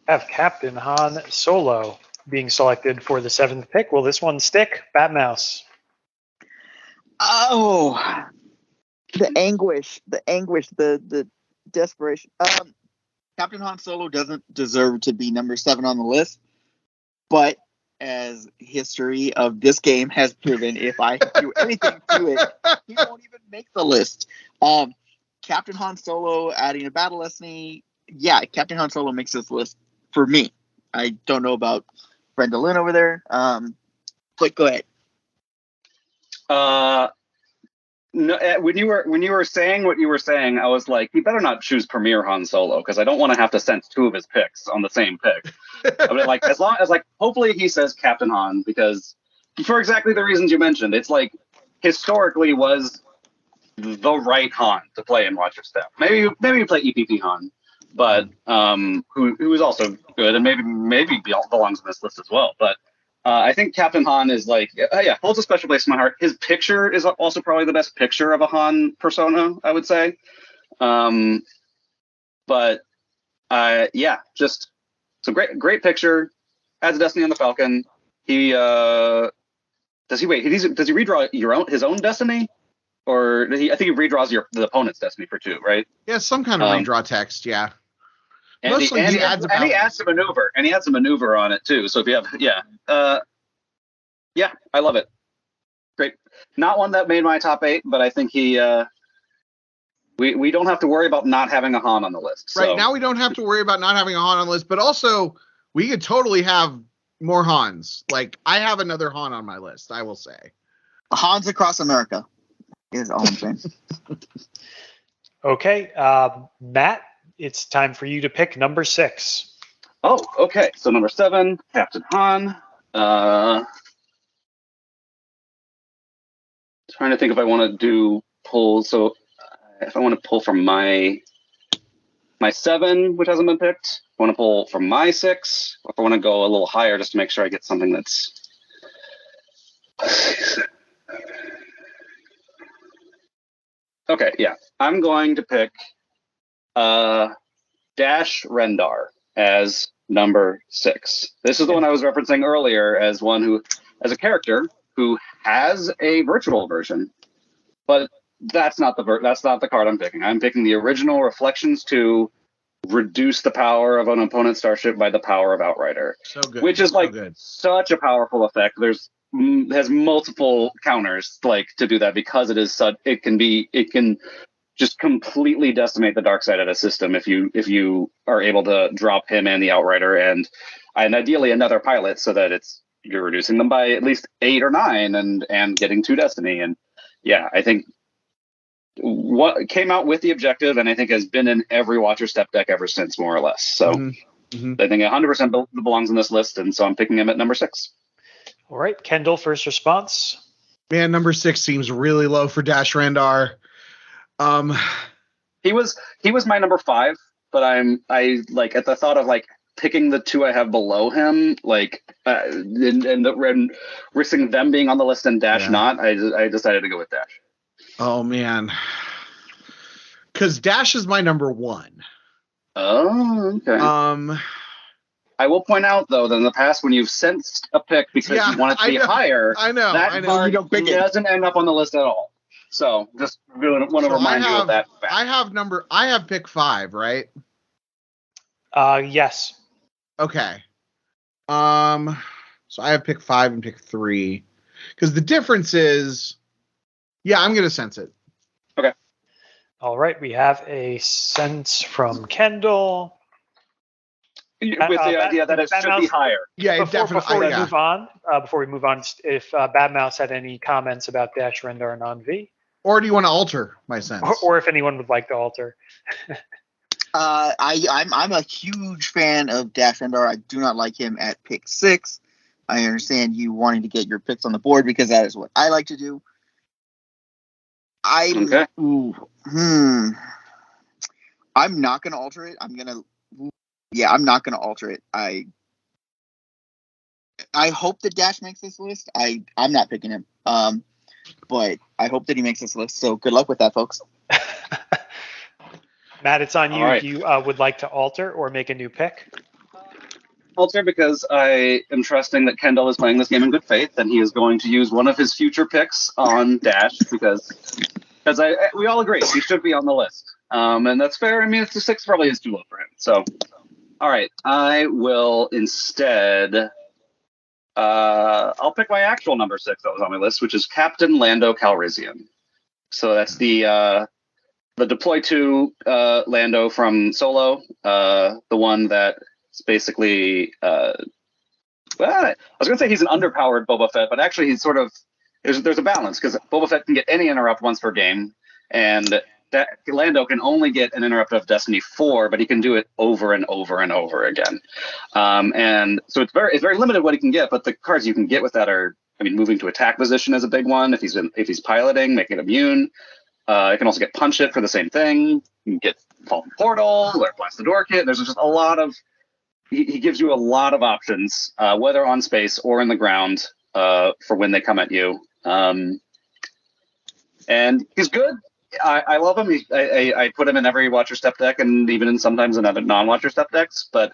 Have Captain Han Solo being selected for the 7th pick. Will this one stick? Batmouse. Oh, the anguish, the desperation. Captain Han Solo doesn't deserve to be number 7 on the list, but as history of this game has proven, if I do anything to it, he won't even make the list. Captain Han Solo adding a battle destiny. Yeah, Captain Han Solo makes this list for me. I don't know about Bren Derlin over there, but go ahead. No, when you were saying what you were saying, I was like, you better not choose Premier Han Solo, because I don't want to have to sense 2 of his picks on the same pick. I mean, like, as long as, like, hopefully he says Captain Han, because for exactly the reasons you mentioned, it's like historically was the right Han to play in Watch Your Step. Maybe you play EPP Han, but who is also good, and maybe belongs on this list as well. But I think Captain Han is like, holds a special place in my heart. His picture is also probably the best picture of a Han persona, I would say. Just some great picture. Adds Destiny on the Falcon. He does he redraw his own Destiny, or I think he redraws the opponent's Destiny for 2, right? Yeah, some kind of redraw text. Yeah. And he adds a maneuver, and he adds a maneuver on it too. So if you have, I love it. Great. Not one that made my top 8, but I think we don't have to worry about not having a Han on the list. So. Right now we don't have to worry about not having a Han on the list, but also we could totally have more Hans. Like, I have another Han on my list, I will say. Hans Across America is all I'm saying. Okay, Matt, it's time for you to pick number 6. Oh, okay. So number 7, Captain Han. Trying to think if I want to do pulls. So if I want to pull from my 7, which hasn't been picked, I want to pull from my 6, or if I want to go a little higher just to make sure I get something that's. Okay, yeah. I'm going to pick Dash Rendar as number 6. This is the one I was referencing earlier as one who, as a character who has a virtual version, but that's not the card I'm picking. I'm picking the original Reflections to reduce the power of an opponent's starship by the power of Outrider, So good. which is such a powerful effect. Has multiple counters to do that because it can just completely decimate the dark side of the system if you are able to drop him and the Outrider and ideally another pilot so that you're reducing them by at least 8 or 9 and getting 2 destiny. And yeah, I think what came out with the objective and I think has been in every Watcher Step deck ever since, more or less. So I think 100% belongs on this list, and so I'm picking him at number 6. All right, Kendall, first response. Man, number 6 seems really low for Dash Rendar. He was my number 5, but I at the thought of picking the 2 I have below him, and risking them being on the list and Dash not, I decided to go with Dash. Oh man, because Dash is my number 1. Oh, okay. I will point out though that in the past when you've sensed a pick because you want it to be higher, that card doesn't end up on the list at all. So just really want to remind you of that fact. I have pick 5, right? Yes. Okay. So I have pick 5 and pick 3. Because the difference is, I'm going to sense it. Okay. All right, we have a sense from Kendall. With the idea that it should be higher. Yeah, Before we move on, if Batmouse had any comments about Dash Rendar and On-V. Or do you want to alter my sense? Or if anyone would like to alter. I'm a huge fan of Dash Rendar. I do not like him at pick 6. I understand you wanting to get your picks on the board because that is what I like to do. I'm not going to alter it. I'm not going to alter it. I hope that Dash makes this list. I'm not picking him. But I hope that he makes this list. So good luck with that, folks. Matt, it's on you. Right. If you would like to alter or make a new pick. Alter because I am trusting that Kendall is playing this game in good faith and he is going to use one of his future picks on Dash because we all agree he should be on the list. And that's fair. I mean, it's a 6 probably is too low for him. So, all right, I will instead. I'll pick my actual number 6 that was on my list, which is Captain Lando Calrissian. So that's the deploy to Lando from Solo, the one that is basically. I was going to say he's an underpowered Boba Fett, but actually he's sort of there's a balance because Boba Fett can get any interrupt once per game, and that Lando can only get an interrupt of Destiny 4, but he can do it over and over and over again. And so it's very limited what he can get, but the cards you can get with that are, moving to attack position is a big one. If he's piloting, make it immune. You can also get Punch It for the same thing. You can get Fallen Portal or Blast the Door Kit. There's just a lot of, he gives you a lot of options, whether on space or in the ground, for when they come at you. And he's good. I love him. I put him in every Watcher Step deck and even in sometimes in other non-Watcher Step decks, but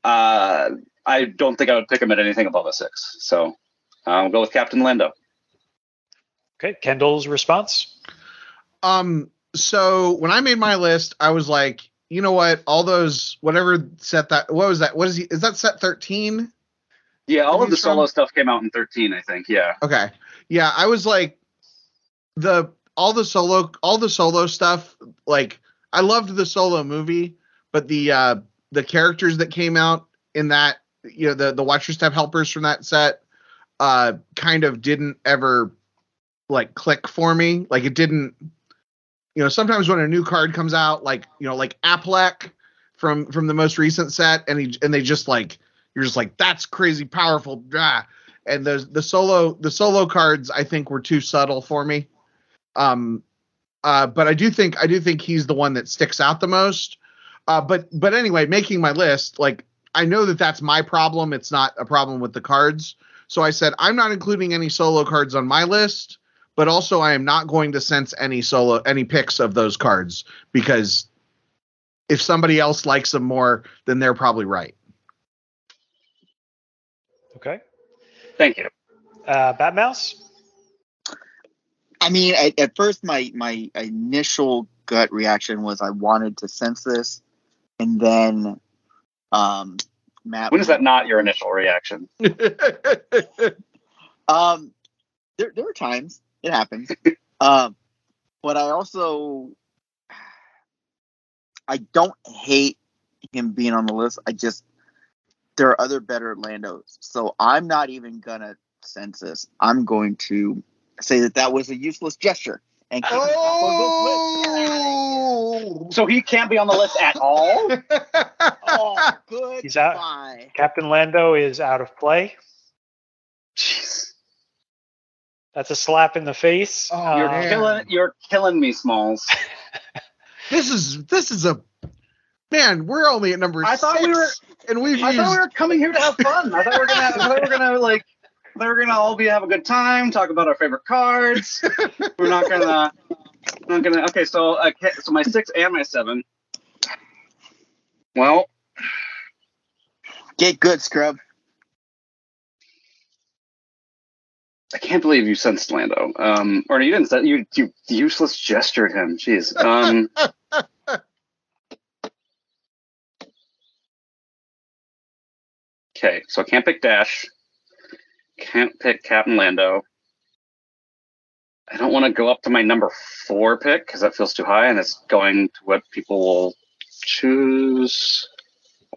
I don't think I would pick him at anything above a 6. So I'll go with Captain Lando. Okay, Kendall's response? So when I made my list, I was like, you know what? All those, whatever set that, what was that? What is he? Is that set 13? Yeah, all of the solo stuff came out in 13, I think. Yeah. Okay. Yeah, I was like, all the solo stuff, like I loved the Solo movie, but the characters that came out in that, the Watcher Step helpers from that set kind of didn't ever like click for me. Like it didn't, sometimes when a new card comes out, like Aplek from the most recent set, and they just like, you're just like, that's crazy powerful. Ah. And the solo cards I think were too subtle for me. But I do think he's the one that sticks out the most. But anyway, making my list, like I know that's my problem. It's not a problem with the cards. So I said I'm not including any solo cards on my list, but also I am not going to sense any picks of those cards, because if somebody else likes them more, then they're probably right. Okay. Thank you. Batmouse? I mean, at first, my initial gut reaction was I wanted to sense this, and then Matt. When is that not your initial reaction? There were times it happens, but I don't hate him being on the list. There are other better Landos, so I'm not even gonna sense this. I'm going to say that was a useless gesture. And so he can't be on the list at all? Oh, good. He's out. Bye. Captain Lando is out of play. Jeez. That's a slap in the face. Oh, you're killing me, Smalls. This is a man. We're only at number 6. I thought we were coming here to have fun. I thought we were gonna have a good time, talk about our favorite cards. We're not gonna. Okay, so my 6 and my 7. Well, get good, scrub. I can't believe you sensed Lando. Or you didn't. You useless gestured him. Jeez. Okay, so I can't pick Dash. Can't pick Captain Lando. I don't want to go up to my number 4 pick because that feels too high, and it's going to what people will choose.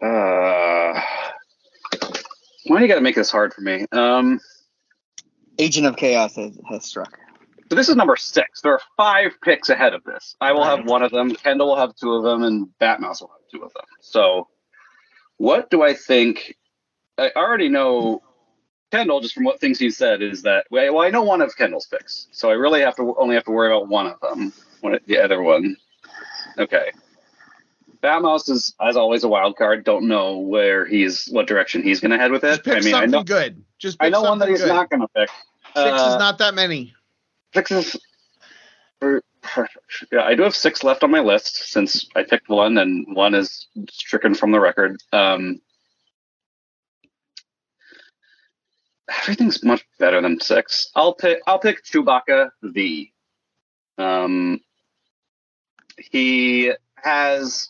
Why do you got to make this hard for me? Agent of Chaos has struck. So this is number 6. There are 5 picks ahead of this. I will have one of them. Kendall will have 2 of them, and Batmouse will have 2 of them. So what do I think? I already know Kendall, just from what things he said, is that, well, I know one of Kendall's picks, so I really only have to worry about one of them. The other one. Okay. Batmouse is, as always, a wild card. Don't know what direction he's going to head with it. Just pick something good. I know one that he's not going to pick. 6 is not that many. 6 is perfect. Yeah, I do have 6 left on my list since I picked 1, and 1 is stricken from the record. Everything's much better than 6. I'll pick Chewbacca V. He has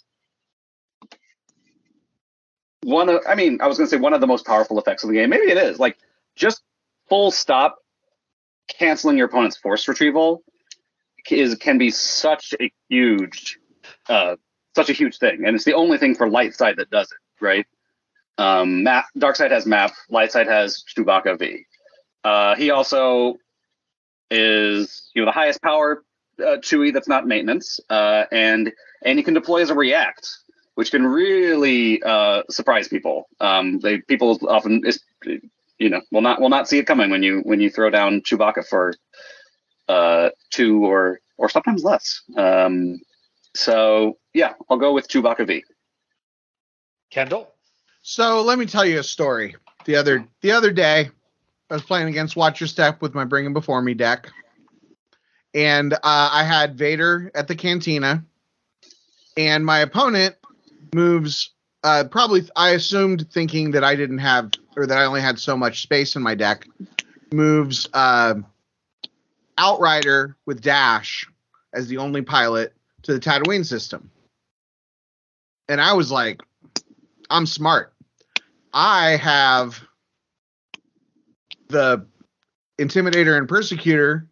one of the most powerful effects of the game. Maybe it is. Like, just full stop canceling your opponent's force retrieval can be such a huge thing, and it's the only thing for light side that does it, right? Dark side has Map, light side has Chewbacca V. He also is the highest power Chewie that's not maintenance, and he can deploy as a react, which can really surprise people. People often will not see it coming when you throw down Chewbacca for 2 or sometimes less. So yeah, I'll go with Chewbacca V. Kendall. So let me tell you a story. The other day, I was playing against Watch Your Step with my Bring Him Before Me deck, and I had Vader at the Cantina, and my opponent moves. Probably, I assumed, thinking that I didn't have, or that I only had so much space in my deck, moves Outrider with Dash as the only pilot to the Tatooine system, and I was like, I'm smart. I have the Intimidator and Persecutor,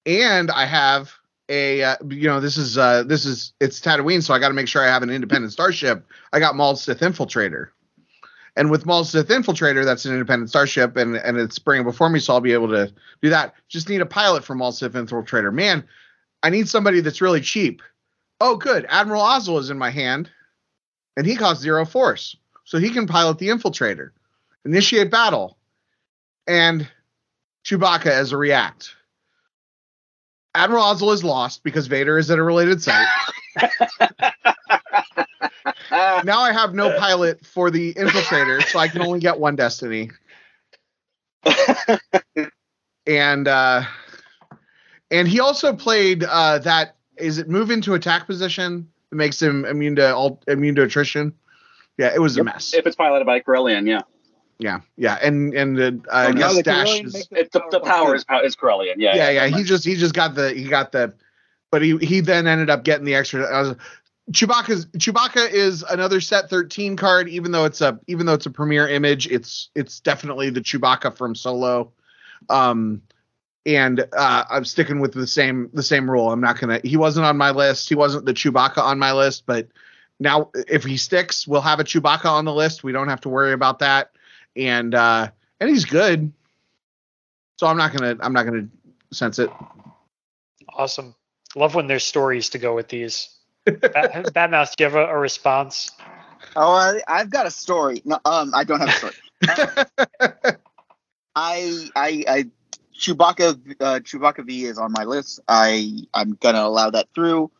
and I have a it's Tatooine, so I got to make sure I have an independent starship. I got Maul's Sith Infiltrator, And with Maul's Sith Infiltrator, that's an independent starship, and it's bringing before me, so I'll be able to do that. Just need a pilot for Maul's Sith Infiltrator. Man, I need somebody that's really cheap. Oh, good. Admiral Ozzel is in my hand, and he costs 0 force, so he can pilot the Infiltrator. Initiate battle. And Chewbacca as a react. Admiral Ozzel is lost because Vader is at a related site. Now I have no pilot for the Infiltrator, so I can only get one destiny. And he also played that. Is it move into attack position that makes him immune to attrition? Yeah, it was a mess. If it's piloted by Corellian, yeah. Yeah, and I guess Dash is the power is Corellian. Yeah. He just got the, but he then ended up getting the extra. Chewbacca is another set 13 card, even though it's a premiere image. It's definitely the Chewbacca from Solo. I'm sticking with the same rule. I'm not gonna. He wasn't on my list. He wasn't the Chewbacca on my list, but now if he sticks, we'll have a Chewbacca on the list. We don't have to worry about that. And he's good, so I'm not gonna sense it. Awesome. Love when there's stories to go with these. Batmouse, do you have a response? Oh, I've got a story. No, I don't have a story. Chewbacca V is on my list. I'm gonna allow that through.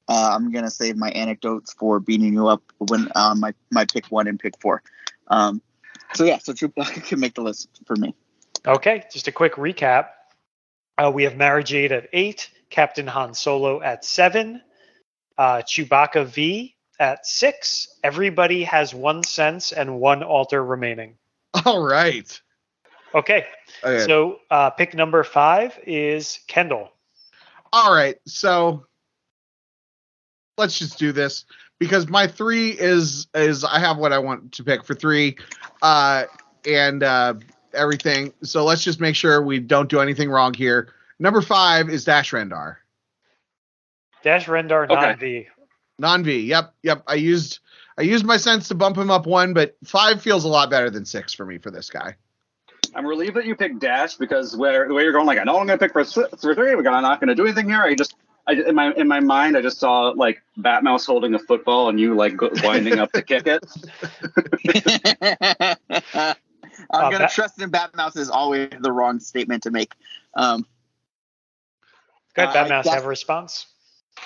I'm gonna save my anecdotes for beating you up when my pick 1 and pick 4. So Chewbacca can make the list for me. Okay, just a quick recap. We have Mara Jade at 8, Captain Han Solo at 7, Chewbacca V at 6. Everybody has 1 sense and 1 alter remaining. All right. Okay. So pick number 5 is Kendall. All right. So let's just do this because my 3 is I have what I want to pick for 3, and everything. So let's just make sure we don't do anything wrong here. Number 5 is Dash Rendar. Dash Rendar, non-V. Non-V. Yep. I used my sense to bump him up 1, but 5 feels a lot better than 6 for me for this guy. I'm relieved that you picked Dash because the way you're going, like, I know I'm going to pick for 3. We're not going to do anything here. In my mind, I just saw like Batmouse holding a football and you like winding up to kick it. I'm going to trust in Batmouse is always the wrong statement to make. Good, Batmouse have a response.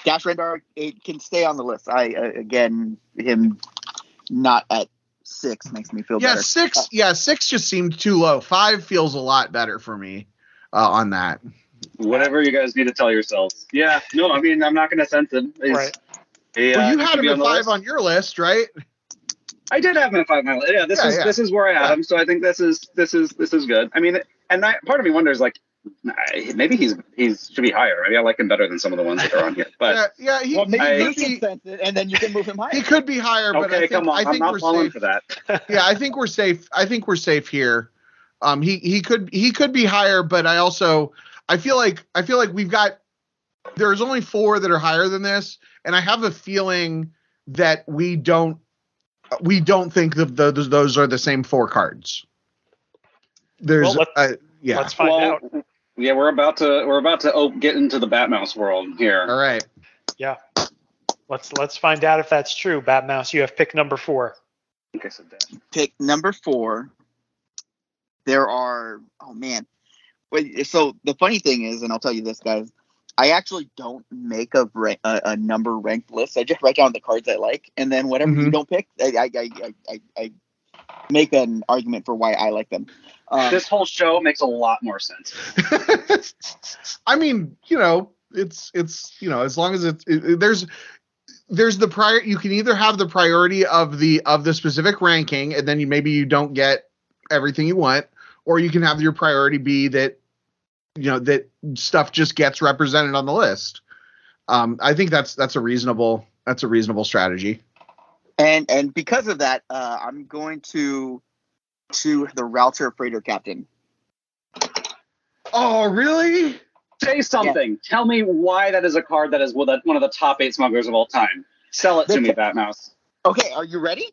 Dash Rendar, it can stay on the list. Again, him not at 6 makes me feel better. 6 just seemed too low. 5 feels a lot better for me on that. Whatever you guys need to tell yourselves. Yeah, no, I mean, I'm not going to sense it. Right. Well, you had him at 5 on your list, right? I did have him at 5 on my list. Yeah, this is where I had him, so I think this is good. I mean, and part of me wonders, like, maybe he should be higher. Maybe I like him better than some of the ones that are on here. But maybe you can sense it, and then you can move him higher. He could be higher, but okay, come on, I'm not falling for that. Yeah, I think we're safe. I think we're safe here. He could be higher, but I feel like there's only 4 that are higher than this, and I have a feeling that we don't think that those are the same 4 cards. Let's find out. Yeah, we're about to get into the Batmouse world here. All right. Yeah. Let's find out if that's true. Batmouse, you have pick number 4. Okay, so pick number 4. There are so the funny thing is, and I'll tell you this, guys, I actually don't make a number ranked list. I just write down the cards I like, and then whatever you don't pick, I make an argument for why I like them. This whole show makes a lot more sense. I mean, it's as long as there's the prior. You can either have the priority of the specific ranking, and then maybe you don't get everything you want, or you can have your priority be that that stuff just gets represented on the list. I think that's a reasonable strategy. And because of that, I'm going to the Router Freighter Captain. Oh, really? Say something. Yeah. Tell me why that is a card that is one of the top 8 smugglers of all time. Sell it to me, Batmouse. Okay, are you ready?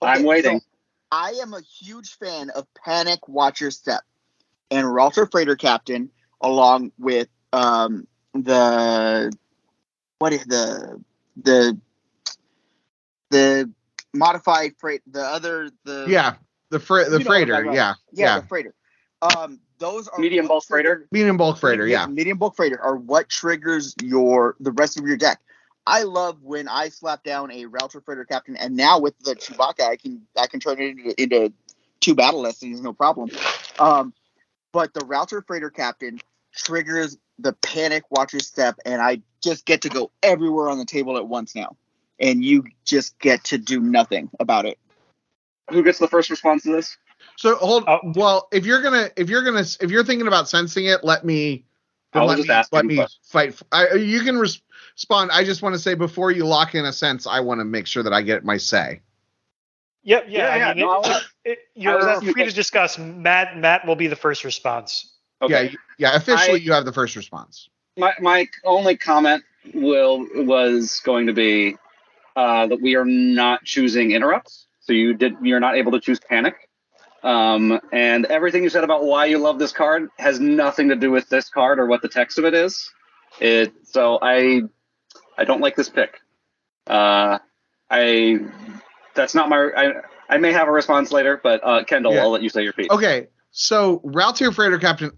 Okay, I'm waiting. I am a huge fan of Panic Watcher Step and Ralter Freighter Captain, along with the modified freight, the freighter, right. The freighter. Those are medium bulk freighter. Medium bulk freighter, medium bulk freighter are what triggers the rest of your deck. I love when I slap down a Ralter Freighter Captain, and now with the Chewbacca, I can turn it into 2 battle lessons, no problem. But the Ralter Freighter Captain triggers the Panic Watcher Step, and I just get to go everywhere on the table at once now, and you just get to do nothing about it. Who gets the first response to this? So well, if you're thinking about sensing it, let me fight. You can respond. I just want to say, before you lock in a sense, I want to make sure that I get my say. Yep. Yeah. You're free to discuss. Matt will be the first response. Okay. Yeah. Officially, you have the first response. My only comment was going to be that we are not choosing interrupts. So you're not able to choose panic. And everything you said about why you love this card has nothing to do with this card or what the text of it is. So I don't like this pick. That's not I may have a response later, but Kendall, I'll let you say your piece. Okay. So Raltier Freighter Captain,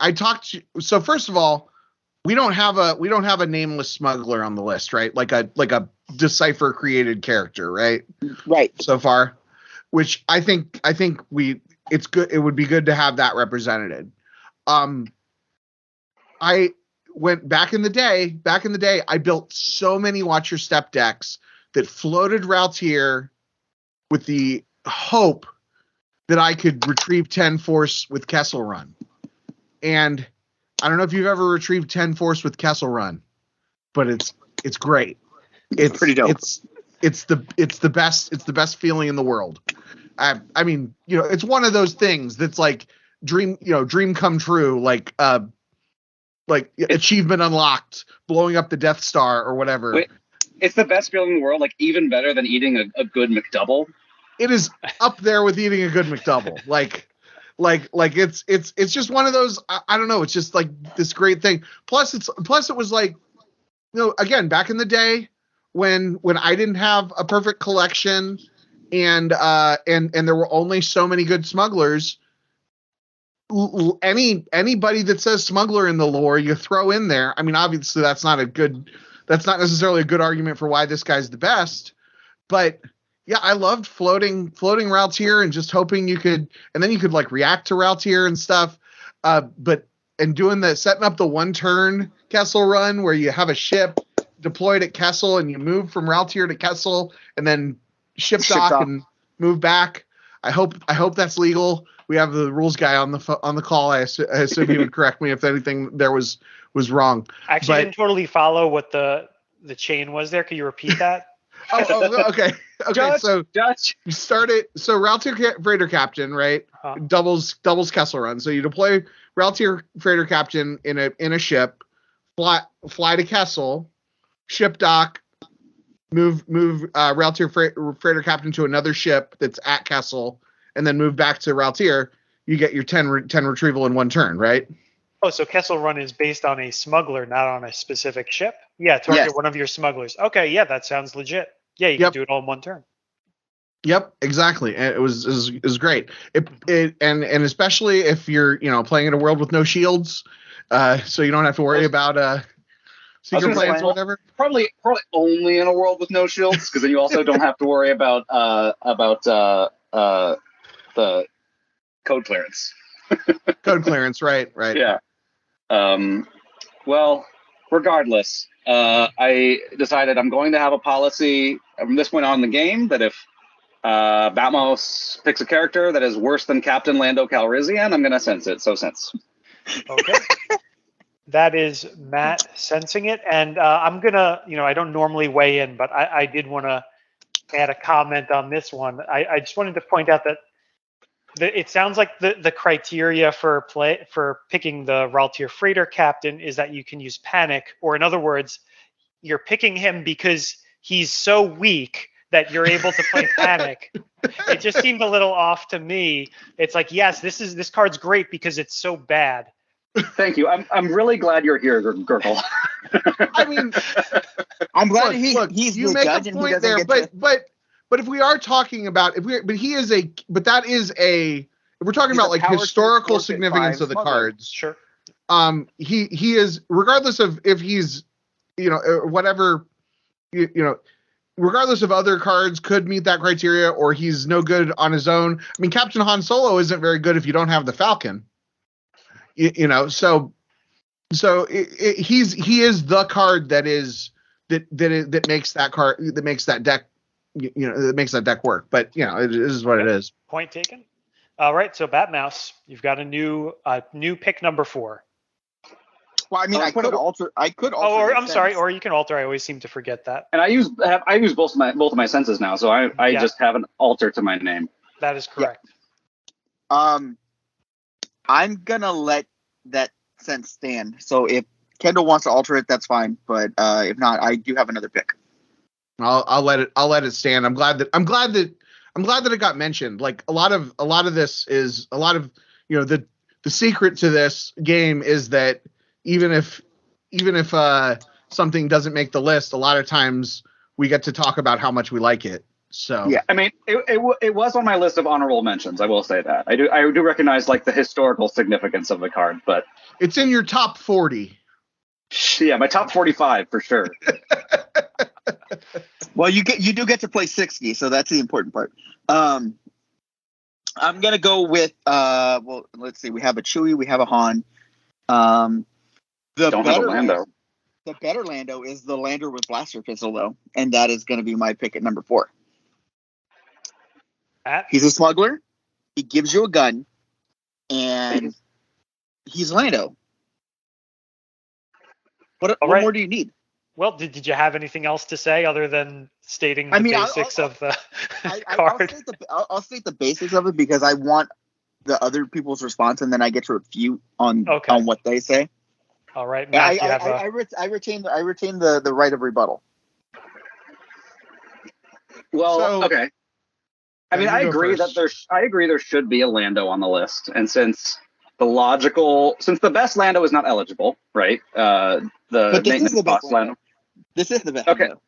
so first of all, we don't have a nameless smuggler on the list, right? Like a Decipher created character, right? Right. So far, which I think it's good. It would be good to have that represented. I went back in the day, I built so many Watch Your Step decks that floated Raltier with the hope that I could retrieve 10 Force with Kessel Run. And I don't know if you've ever retrieved 10 Force with Kessel Run, but it's great. It's pretty dope. It's the best feeling in the world. I mean, it's one of those things that's like dream come true, like achievement unlocked, blowing up the Death Star or whatever. Wait, it's the best feeling in the world, like even better than eating a good McDouble. It is up there with eating a good McDouble. Like it's just one of those. I don't know. It's just like this great thing. Plus it was like, again, back in the day when I didn't have a perfect collection. And there were only so many good smugglers. Anybody that says smuggler in the lore, you throw in there. I mean, obviously that's not necessarily a good argument for why this guy's the best. But yeah, I loved floating routes here and just hoping you could like react to routes here and stuff. Setting up the 1 turn Kessel Run where you have a ship deployed at Kessel and you move from route here to Kessel and then ship dock and move back. I hope that's legal. We have the rules guy on the call. I assume he would correct me if anything there was wroong. Actually, I didn't totally follow what the chain was there. Could you repeat that? Okay. Dutch. You start it. So Raltier Freighter Captain, right? Doubles Kessel Run. So you deploy Raltier Freighter Captain in a ship, fly to Kessel, ship dock. Move Raltier Freighter Captain to another ship that's at Kessel, and then move back to Raltier. You get your 10 retrieval in 1 turn, right? Oh, so Kessel Run is based on a smuggler, not on a specific ship? Yeah, target one of your smugglers. Okay, yeah, that sounds legit. Yeah, you can do it all in 1 turn. Yep, exactly. And it was great. And especially if you're playing in a world with no shields, so you don't have to worry about secret plans or whatever. Probably only in a world with no shields, because then you also don't have to worry about the code clearance. Code clearance, right. Yeah. Well, regardless, I decided I'm going to have a policy from this point on in the game that if Batmouse picks a character that is worse than Captain Lando Calrissian, I'm going to sense it. So sense. Okay. That is Matt sensing it. And I'm going to, I don't normally weigh in, but I did want to add a comment on this one. I just wanted to point out that it sounds like the criteria for picking the Raltier Freighter Captain is that you can use panic, or in other words, you're picking him because he's so weak that you're able to play Panic. It just seemed a little off to me. It's like, yes, this card's great because it's so bad. Thank you. I'm really glad you're here, Gurgle. I mean, I'm glad look, he's you the make judge a and he point doesn't there, get but if we are talking about if we're talking He's about a like power historical six, 4, significance 5 of the smuggler. cards. Sure. He is, regardless of if he's, whatever, regardless of other cards could meet that criteria or he's no good on his own. I mean, Captain Han Solo isn't very good if you don't have the Falcon. So he is the card that makes that card, that makes that deck, that makes that deck work. But it is what it is. Point taken. All right, so Batmouse, you've got a new pick number 4. Well, I mean, I could alter. Or I'm sorry, or you can alter. I always seem to forget that. And I use both of my senses now, so I just have an alter to my name. That is correct. Yeah. I'm gonna let that sense stand. So if Kendall wants to alter it, that's fine. But if not, I do have another pick. I'll let it stand. I'm glad that it got mentioned. Like a lot of this is the secret to this game is that even if something doesn't make the list, a lot of times we get to talk about how much we like it. So yeah, I mean, it was on my list of honorable mentions. I will say that I do recognize like the historical significance of the card, but it's in your top 40. Yeah, my top 45 for sure. Well, you do get to play 60, so that's the important part. I'm gonna go with well, let's see. We have a Chewie, we have a Han. Don't have a Lando. The better Lando is the Lander with blaster pistol, though, and that is going to be my pick at number 4. He's a smuggler. He gives you a gun, and he's Lando. What more do you need? Well, did you have anything else to say other than stating the basics of the card? I'll state the basics of it because I want the other people's response, and then I get to refute on what they say. All right, Matt, I retain the right of rebuttal. Well, okay. I mean, I agree there should be a Lando on the list, and since the best Lando is not eligible, right? But this is the best Lando. This is the best. Okay, Lando.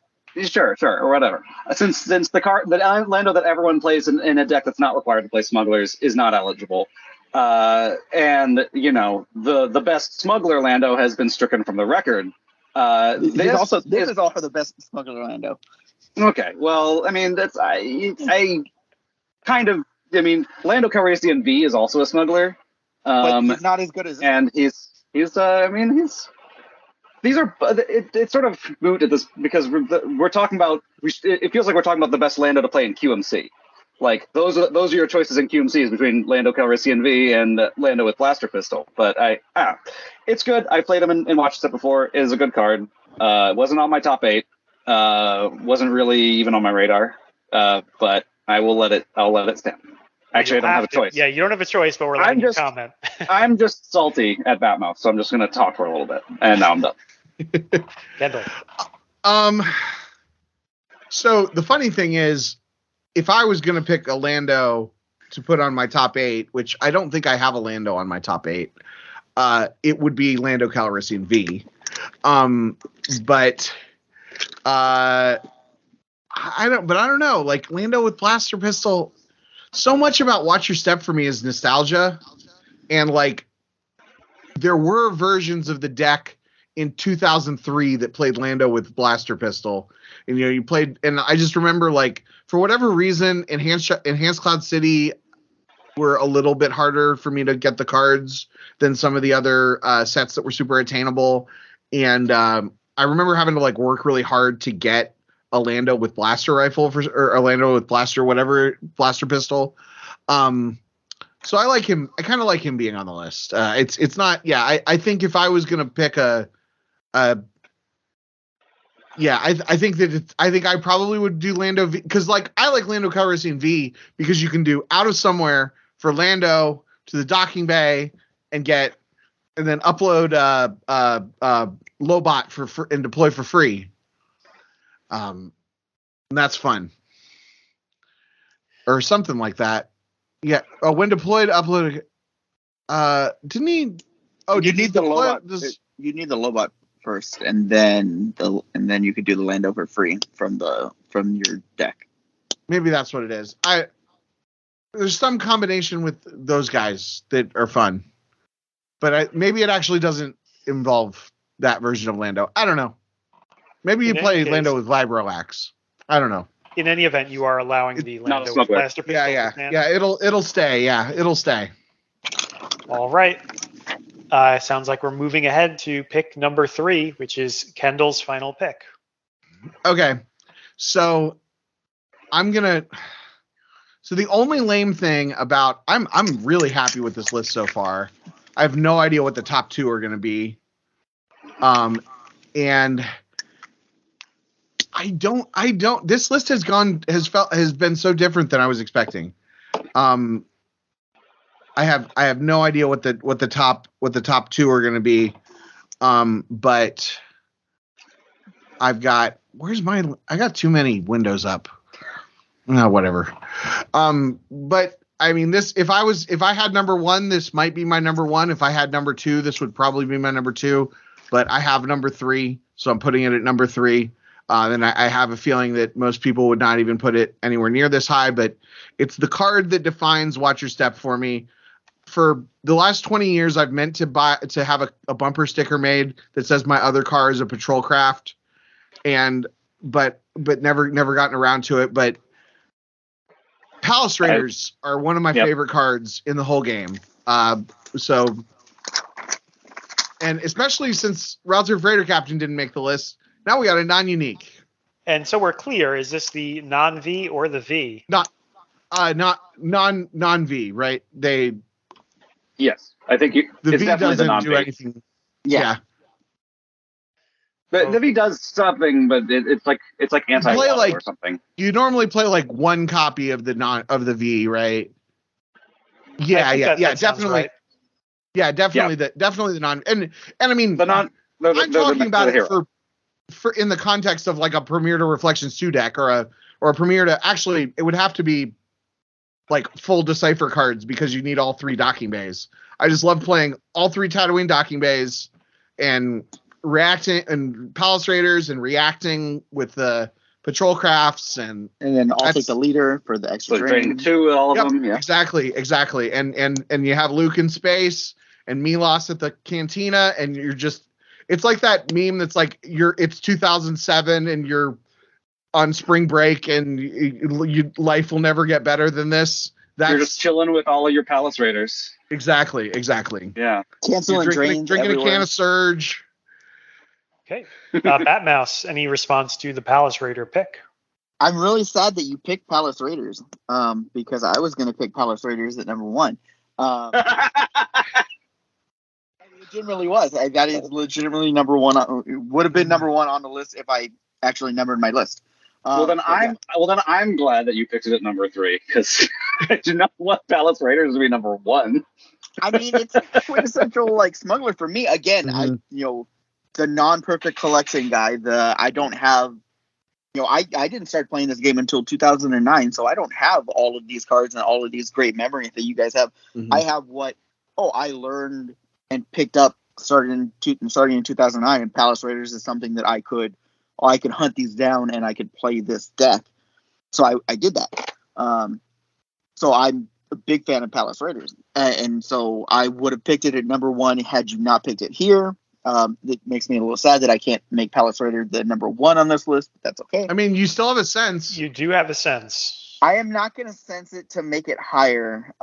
Sure, or whatever. Since the Lando that everyone plays in a deck that's not required to play Smugglers is not eligible, and the best Smuggler Lando has been stricken from the record. This is also the best Smuggler Lando. Okay, well, I mean Lando Calrissian V is also a smuggler. But he's not as good as. And it's sort of moot at this because we're talking about. It feels like we're talking about the best Lando to play in QMC. Like those are your choices in QMCs between Lando Calrissian V and Lando with blaster pistol. But it's good. I played him and watched it before. It is a good card. It wasn't on my top 8. Wasn't really even on my radar. But I'll let it stand. Actually, I don't have a choice. Yeah, you don't have a choice, but we're letting you comment. I'm just salty at Batmouse, so I'm just going to talk for a little bit, and now I'm done. Kendall. So the funny thing is, if I was going to pick a Lando to put on my top 8, which I don't think I have a Lando on my top 8, it would be Lando Calrissian V. But I don't know. Like Lando with blaster pistol. So much about Watch Your Step for me is nostalgia, and like there were versions of the deck in 2003 that played Lando with blaster pistol, and you played, and I just remember like for whatever reason, Enhanced Cloud City were a little bit harder for me to get the cards than some of the other sets that were super attainable, and I remember having to like work really hard to get a Lando with blaster rifle or a Lando with blaster pistol. So I like him. I kind of like him being on the list. It's not. Yeah, I think if I was gonna pick I think I probably would do Lando V, because like I like Lando Calrissian V because you can do out of somewhere for Lando to the docking bay and then upload Lobot for and deploy for free. And that's fun. or something like that. Yeah. Oh, when deployed, upload. Didn't he? Oh, you need the deploy, Lobot. You need the Lobot first, and then you could do the Lando for free from your deck. Maybe that's what it is. There's some combination with those guys that are fun, but maybe it actually doesn't involve that version of Lando. I don't know. Maybe you play Lando with Vibroaxe. I don't know. In any event, you are allowing the Lando with blaster pistol. Yeah. It'll stay. Yeah, it'll stay. All right. Sounds like we're moving ahead to pick number 3, which is Kendall's final pick. Okay, so So the only lame thing about I'm really happy with this list so far. I have no idea what the top 2 are going to be, and I don't. This list has been so different than I was expecting. I have no idea what the top 2 are going to be, but I got too many windows up. No, whatever. But I mean, if I had number 1, this might be my number 1. If I had number 2, this would probably be my number 2. But I have number 3, so I'm putting it at number 3. And I have a feeling that most people would not even put it anywhere near this high. But it's the card that defines Watch Your Step for me. For the last 20 years, I've meant to have a bumper sticker made that says my other car is a patrol craft, but never gotten around to it. But Palace Raiders are one of my favorite cards in the whole game. So, and especially since Routes of Raider Captain didn't make the list, now we got a non-unique. And so we're clear. Is this the non-V or the V? Not non-V, right? Yes, I think the it's V definitely the doesn't non-V. do anything. Yeah. The V does something, but it's like anti-water or something. You normally play like one copy of the V, right? Yeah, definitely. Right. Yeah, definitely definitely the non. And I mean, I'm talking about it for in the context of like a Premier to Reflections 2 deck or a Premier to actually it would have to be like full Decipher cards because you need all 3 docking bays. I just love playing all 3 Tatooine docking bays and reacting and Palace Raiders and reacting with the patrol crafts and then I'll take the leader for the extra drain 2 all of them. Yeah. Exactly. And you have Luke in space and Milos at the cantina and you're just it's like that meme that's like it's 2007 and you're on spring break and life will never get better than this. You're just chilling with all of your Palace Raiders. Exactly. Yeah. Canceling drains drinking a can of Surge. Okay. Batmouse, any response to the Palace Raider pick? I'm really sad that you picked Palace Raiders because I was going to pick Palace Raiders at number 1. It legitimately was. That is legitimately number 1. It would have been number 1 on the list if I actually numbered my list. Well, then I'm glad that you picked it at number 3 because I do not want Palace Raiders to be number 1. I mean, it's quintessential like smuggler for me. Again, the non-perfect collection guy. I don't have, I didn't start playing this game until 2009, so I don't have all of these cards and all of these great memories that you guys have. Mm-hmm. I have I learned and picked up starting in 2009, and Palace Raiders is something that I could hunt these down and I could play this deck. So I did that. So I'm a big fan of Palace Raiders. And so I would have picked it at number 1 had you not picked it here. It makes me a little sad that I can't make Palace Raider the number 1 on this list, but that's okay. I mean, you still have a sense. You do have a sense. I am not going to sense it to make it higher.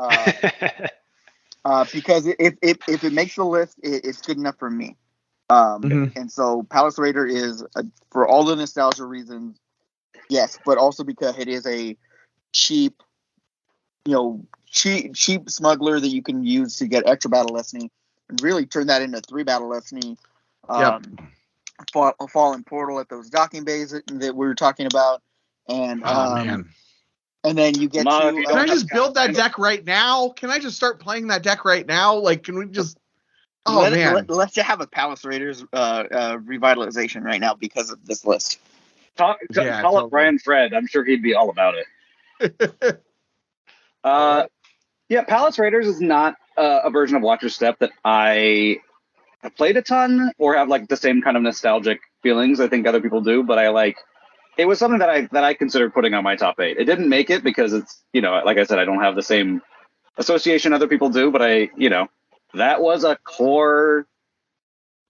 Because if it makes the list, it's good enough for me. And so Palace Raider is for all the nostalgia reasons, yes, but also because it is a cheap smuggler that you can use to get extra battle lessening and really turn that into 3 battle lessening. Fallen Portal at those docking bays that we were talking about. And man. And then you get can I just build that deck right now? Can I just start playing that deck right now? Like, can we just let's just have a Palace Raiders revitalization right now because of this list. Call up Brian Fred. I'm sure he'd be all about it. Yeah, Palace Raiders is not a version of Watcher Step that I have played a ton or have like the same kind of nostalgic feelings I think other people do, but it was something that I considered putting on my top 8. It didn't make it because it's, like I said, I don't have the same association other people do, but that was a core,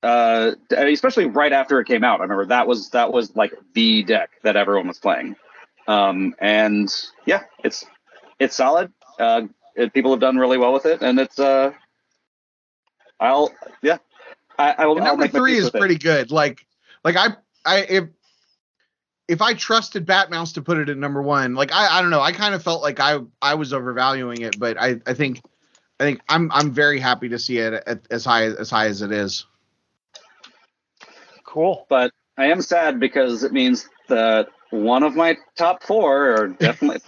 especially right after it came out. I remember that was like the deck that everyone was playing. And yeah, it's solid. People have done really well with it, and it's I will. And number make my 3 peace is with it. pretty good. Like if I trusted Batmouse to put it at number 1, like I don't know, I kind of felt like I was overvaluing it, but I think I'm very happy to see it at as high as it is. Cool. But I am sad because it means that one of my top 4 are definitely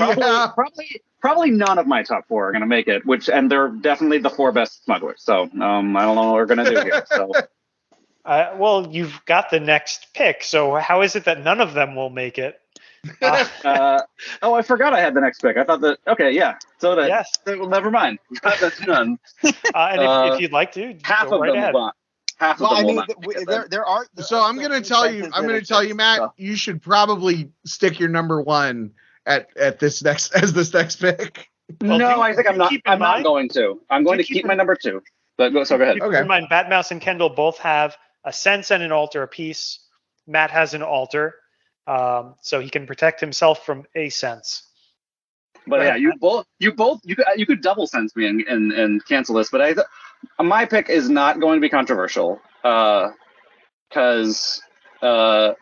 probably none of my top 4 are going to make it, and they're definitely the 4 best smugglers. So I don't know what we're going to do here. So. Well, you've got the next pick, so how is it that none of them will make it? I forgot I had the next pick. I thought that. Okay, yeah. So yes. Well, never mind. That's none. And if you'd like to, half go of right them ahead. will not. Half of them will not. There are. So I'm going to tell you, Matt, you should probably stick your number 1 at this next pick. Well, no, I think I'm not. I'm not going to. I'm going to keep my number 2. But go ahead. Keep in mind, Batmouse and Kendall both have a sense and an altar apiece. Matt has an altar, so he can protect himself from a sense. But yeah, you could double sense me and cancel this. But my pick is not going to be controversial because I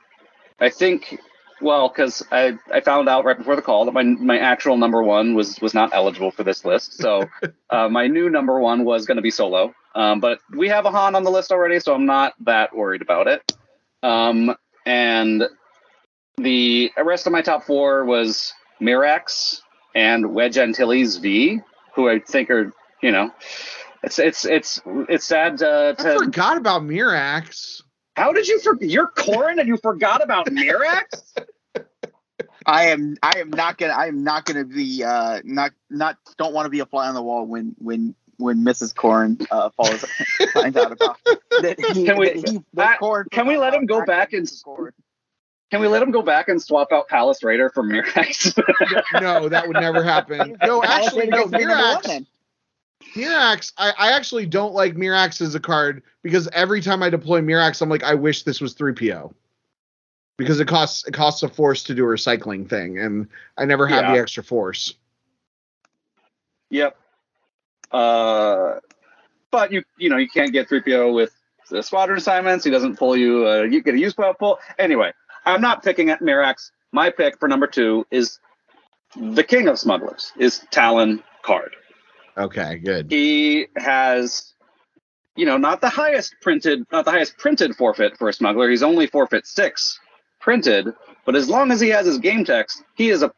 think. Well, because I found out right before the call that my actual number 1 was not eligible for this list. So my new number 1 was going to be Solo. But we have a Han on the list already, so I'm not that worried about it. And the rest of my top 4 was Mirax and Wedge Antilles V, who I think are, it's sad to. I forgot about Mirax. How did you forget? You're Corran and you forgot about Mirax? I am not gonna be don't want to be a fly on the wall when Mrs. Corran finds out about that. Can we let him go back and Can we let him go back and swap out Palace Raider for Mirax? No, that would never happen. No, actually, no. Mirax, I actually don't like Mirax as a card because every time I deploy Mirax, I'm like, I wish this was 3PO. Because it costs a force to do a recycling thing, and I never have the extra force. Yep. But you can't get 3PO with the squadron assignments. He doesn't pull you. You get a use pull. Anyway, I'm not picking at Mirax. My pick for number 2 is the king of smugglers, is Talon Card. Okay, good. He has, not the highest printed forfeit for a smuggler. He's only forfeit 6 printed, but as long as he has his game text, he is a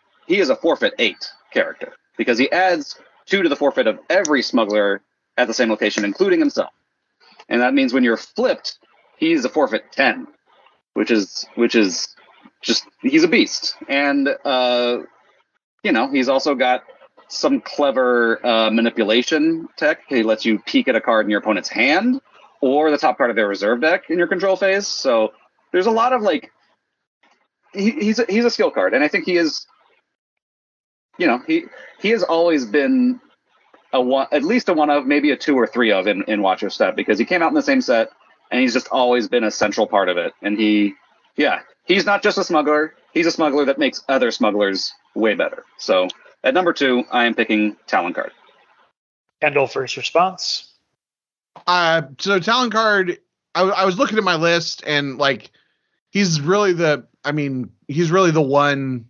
forfeit 8 character because he adds 2 to the forfeit of every smuggler at the same location, including himself. And that means when you're flipped, he's a forfeit 10, which is just, he's a beast. And he's also got some clever manipulation tech. He lets you peek at a card in your opponent's hand or the top card of their reserve deck in your control phase. So there's a lot of he's a skill card, and I think he is. He has always been at least a 1 of, maybe a 2 or 3 of in Watcher Step because he came out in the same set, and he's just always been a central part of it. And he's not just a smuggler; he's a smuggler that makes other smugglers way better. So at number 2, I am picking Talon Card. Kendall, first response. So Talon Card, I was looking at my list and he's really the one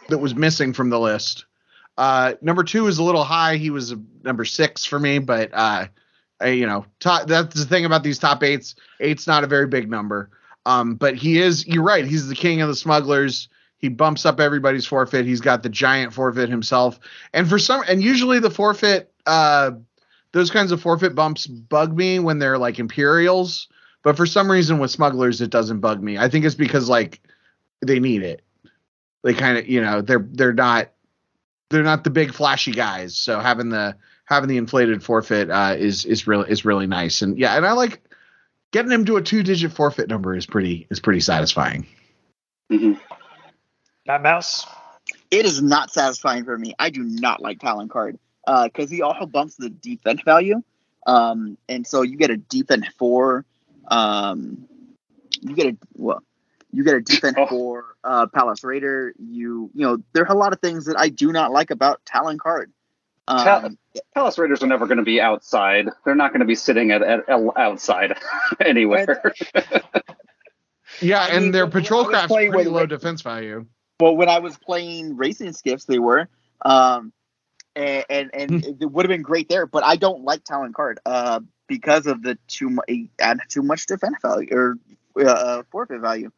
that was missing from the list. Number 2 is a little high. He was number 6 for me, but that's the thing about these top 8s. 8's not a very big number. But you're right. He's the king of the smugglers. He bumps up everybody's forfeit. He's got the giant forfeit himself. And usually the forfeit, those kinds of forfeit bumps bug me when they're Imperials. But for some reason with smugglers, it doesn't bug me. I think it's because they need it. They kind of, they're not, the big flashy guys. So having the inflated forfeit is really nice. And yeah, and I like getting him to a 2-digit forfeit number is pretty satisfying. Mm-hmm. Batmouse? It is not satisfying for me. I do not like Talon Card because he also bumps the defense value. And so you get a defense 4. You get a defense 4 Palace Raider. You know, there are a lot of things that I do not like about Talon Card. Palace Raiders are never going to be outside. They're not going to be sitting at outside anywhere. Yeah, I and mean, their when patrol I was craft's playing pretty with- low defense value. Well, when I was playing Racing Skiffs, they were. And it would have been great there, but I don't like Talon Card because of the too much defense value or forfeit value.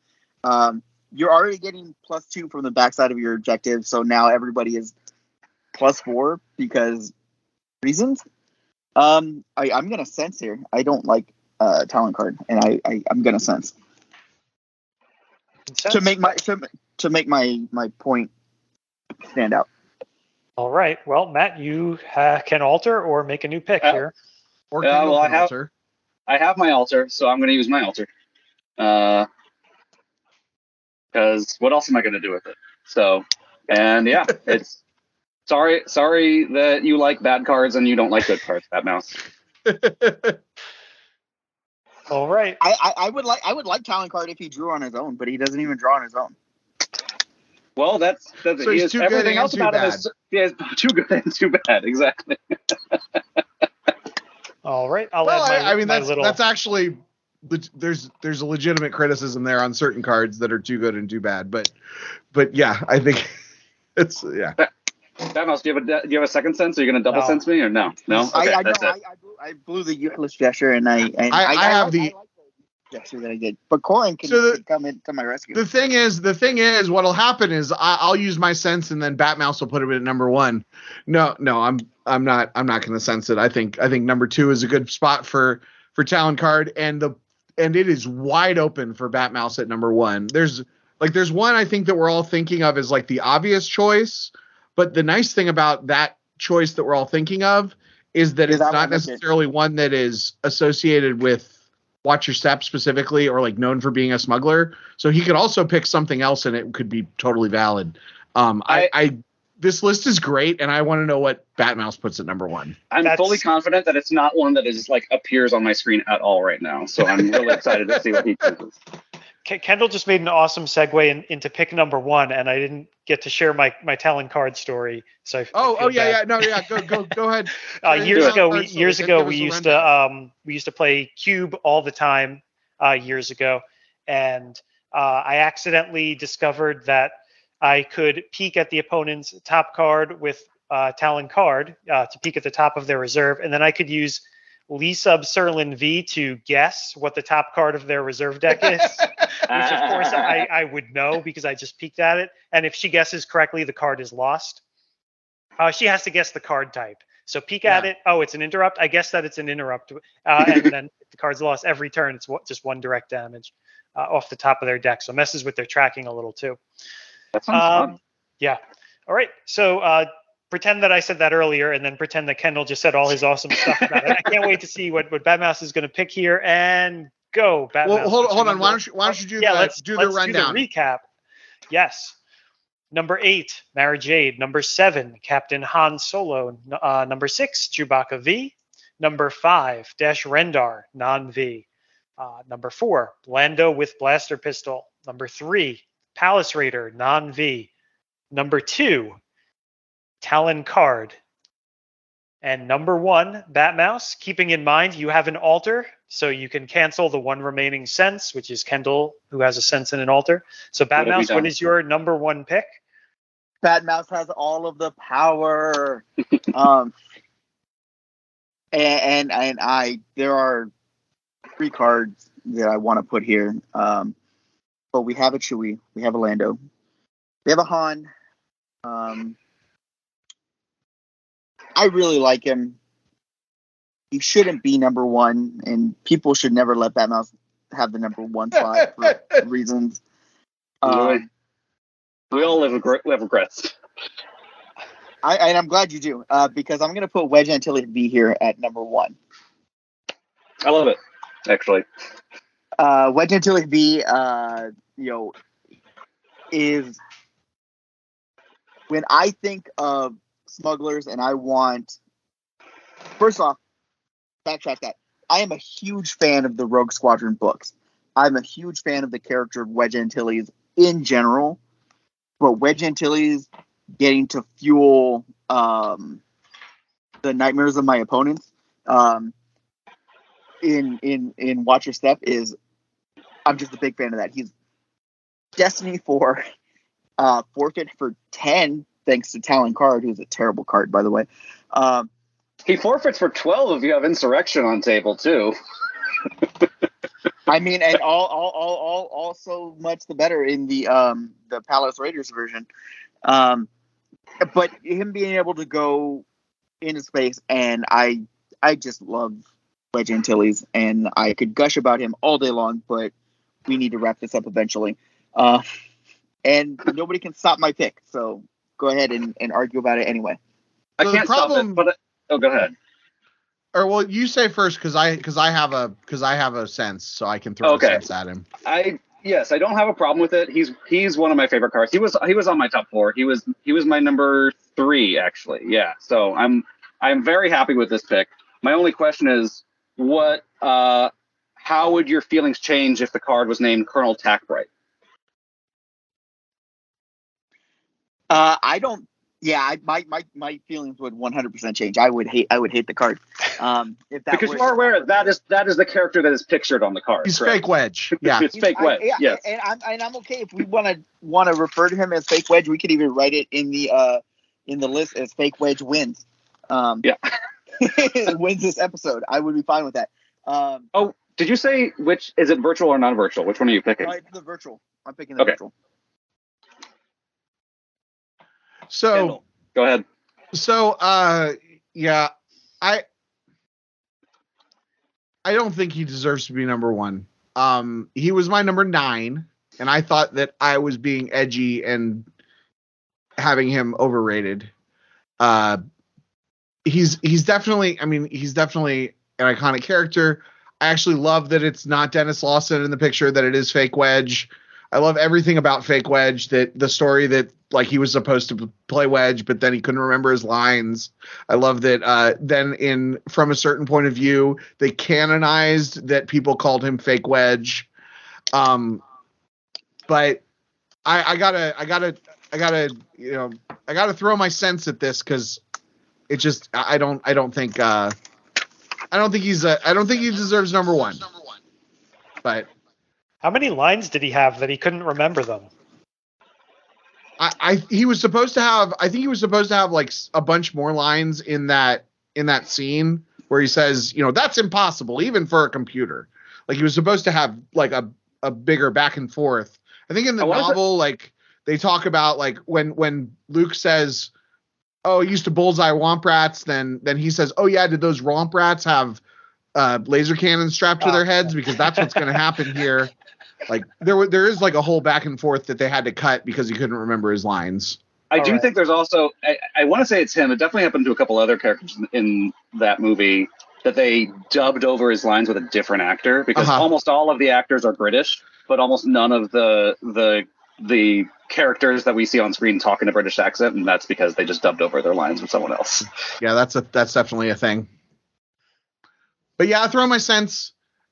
You're already getting +2 from the backside of your objective, so now everybody is +4 because reasons. I'm gonna sense here. I don't like Talon Card, and I'm gonna sense to make my point stand out. All right. Well, Matt, you can alter or make a new pick here. Or well, I have- alter. I have my altar, so I'm going to use my altar. Because what else am I going to do with it? So, and yeah, it's sorry that you like bad cards and you don't like good cards, Batmouse. All right. I would like Talon Card if he drew on his own, but he doesn't even draw on his own. Well, that's So he he's is, too good everything and else too about him bad. is he is too good and too bad. Exactly. All right. I'll Well, add my, I mean my that's little. that's actually there's a legitimate criticism there on certain cards that are too good and too bad, but yeah, I think it's yeah. Batmouse, do you have a second sense? Are you going to double No. sense me or no? No. Okay, I that's know it. I blew the useless gesture, and I have like the- gesture that I did, but Corran can So come in to my rescue. The thing is, what'll happen is I'll use my sense, and then Batmouse will put him at number 1. No, I'm not going to sense it. I think number 2 is a good spot for Talon Card, and it is wide open for Batmouse at number 1. There's one I think that we're all thinking of as like the obvious choice, but the nice thing about that choice that we're all thinking of is that it's not necessarily one that is associated with Watch Your Step specifically, or like known for being a smuggler. So he could also pick something else and it could be totally valid. This list is great, and I want to know what Batmouse puts at number 1. I'm fully confident that it's not one that is like appears on my screen at all right now. So I'm really excited to see what he chooses. Kendall just made an awesome segue into pick number 1, and I didn't get to share my Talon Card story. So I feel bad. Go ahead. Years ago, we used to play Cube all the time. Years ago, and I accidentally discovered that I could peek at the opponent's top card with Talon Card to peek at the top of their reserve, and then I could use Lee Sub Serlin V to guess what the top card of their reserve deck is, which of course I would know because I just peeked at it. And if she guesses correctly, the card is lost. She has to guess the card type. So peek at it. Oh, it's an interrupt. I guess that it's an interrupt. And then if the card's lost every turn, it's just 1 direct damage off the top of their deck. So it messes with their tracking a little too. That sounds fun. Yeah. All right. So pretend that I said that earlier, and then pretend that Kendall just said all his awesome stuff about it. I can't wait to see what Batmouse is going to pick here. And go, Batmouse. Well, hold on. Why don't you do let's the rundown? Do the recap. Yes. Number 8, Mara Jade. Number 7, Captain Han Solo. Number 6, Chewbacca V. Number 5, Dash Rendar, non-V. Number 4, Lando with Blaster Pistol. Number 3, Palace Raider, non-V. Number 2, Talon Card. And number 1, Batmouse, keeping in mind you have an altar, so you can cancel the 1 remaining sense, which is Kendall, who has a sense and an altar. So Batmouse, what is your number 1 pick? Batmouse has all of the power. And there are 3 cards that I want to put here. But we have a Chewie, we have a Lando, we have a Han. I really like him. He shouldn't be number 1, and people should never let Batmouse have the number 1 spot for reasons. We all live regrets. And I'm glad you do, because I'm going to put Wedge Antilles V here at number 1. I love it, actually. Wedge Antilles V, is when I think of Smugglers and I want. First off, backtrack that. I am a huge fan of the Rogue Squadron books. I'm a huge fan of the character of Wedge Antilles in general, but Wedge Antilles getting to fuel the nightmares of my opponents in Watch Your Step is, I'm just a big fan of that. He's Destiny for forfeit for 10 thanks to Talon Card, who's a terrible card, by the way. He forfeits for 12 if you have Insurrection on table too. I mean, and all so much the better in the Palace Raiders version. But him being able to go into space, and I just love Wedge Antilles, and I could gush about him all day long, but we need to wrap this up eventually. And nobody can stop my pick, so go ahead and argue about it anyway. I can't stop it, but go ahead. Or well, you say first because I have a sense, so I can throw a sense at him. Yes, I don't have a problem with it. He's one of my favorite cards. He was on my top 4. He was my number 3 actually. Yeah. So I'm very happy with this pick. My only question is how would your feelings change if the card was named Colonel Tackbright? I don't. Yeah, my feelings would 100% change. I would hate the card. If that because you are aware that is the character that is pictured on the card. He's correct? Fake Wedge. Yeah, it's fake Wedge. Yeah, yes, and I'm okay if we want to refer to him as fake Wedge. We could even write it in the list as fake Wedge wins. Yeah, wins this episode. I would be fine with that. Did you say which is it, virtual or non-virtual? Which one are you picking? The virtual. I'm picking the virtual. So Kendall, go ahead. So yeah, I don't think he deserves to be number 1. He was my number 9, and I thought that I was being edgy and having him overrated. He's definitely an iconic character. I actually love that it's not Dennis Lawson in the picture, that it is fake Wedge. I love everything about fake Wedge, that the story that like he was supposed to play Wedge, but then he couldn't remember his lines. I love that then from a certain point of view, they canonized that people called him fake Wedge. But I gotta throw my sense at this because it just I don't think he deserves number 1. But how many lines did he have that he couldn't remember them? he was supposed to have like a bunch more lines in that scene where he says, that's impossible even for a computer. Like he was supposed to have like a bigger back and forth. I think in the novel, like they talk about like when Luke says, "Oh, he used to bullseye womp rats," then he says, "Oh yeah, did those womp rats have laser cannons strapped to their heads? Because that's what's going to happen here." Like there is like a whole back and forth that they had to cut because he couldn't remember his lines. I do think there's also, I want to say it's him. It definitely happened to a couple other characters in that movie that they dubbed over his lines with a different actor because almost all of the actors are British, but almost none of the characters that we see on screen talk in a British accent, and that's because they just dubbed over their lines with someone else. Yeah, that's definitely a thing. But yeah, I throw my sense.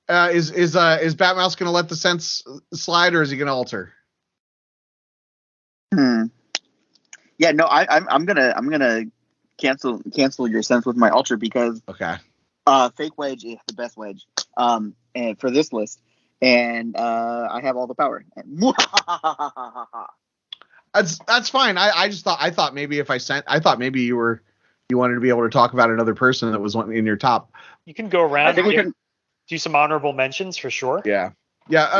Is Batmouse going to let the sense slide, or is he going to alter? Yeah, no, I'm gonna cancel your sense with my alter because fake Wedge is the best Wedge and for this list, and I have all the power. That's fine. I thought maybe you wanted to be able to talk about another person that was in your top. You can go around. I think we can do some honorable mentions for sure. Yeah.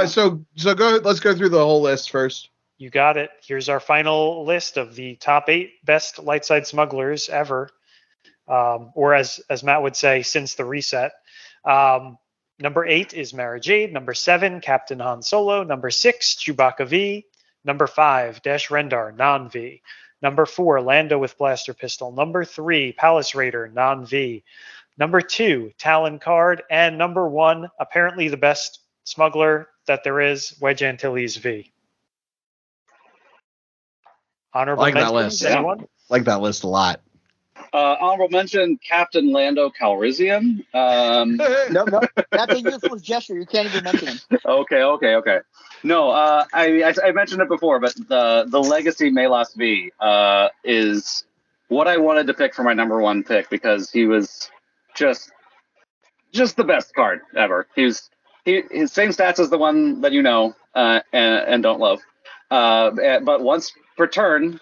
So go. Let's go through the whole list first. You got it. Here's our final list of the top 8 best light side smugglers ever, or as Matt would say, since the reset. Number 8 is Mara Jade. Number 7, Captain Han Solo. Number 6, Chewbacca V. Number 5, Dash Rendar, non-V. Number 4, Lando with blaster pistol. Number 3, Palace Raider non-V. Number 2, Talon card, and number 1, apparently the best smuggler that there is, Wedge Antilles V. Honorable Like that mentions, list. anyone? Like that list a lot. Honorable mention, Captain Lando Calrissian. No, that's a useless gesture. You can't even mention him. Okay. No, I mentioned it before, but the Legacy Melas V is what I wanted to pick for my number 1 pick because he was just the best card ever. His same stats as the one that you know and don't love. But once per turn,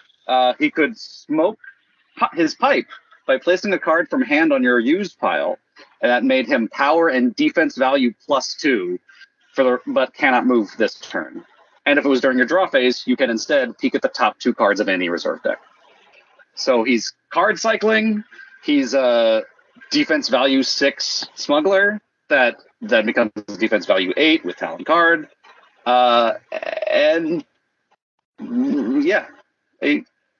he could smoke his pipe by placing a card from hand on your used pile, and that made him power and defense value +2 but cannot move this turn. And if it was during your draw phase, you can instead peek at the top 2 cards of any reserve deck. So he's card cycling. He's a defense value 6 smuggler that then becomes defense value 8 with Talon card. And yeah,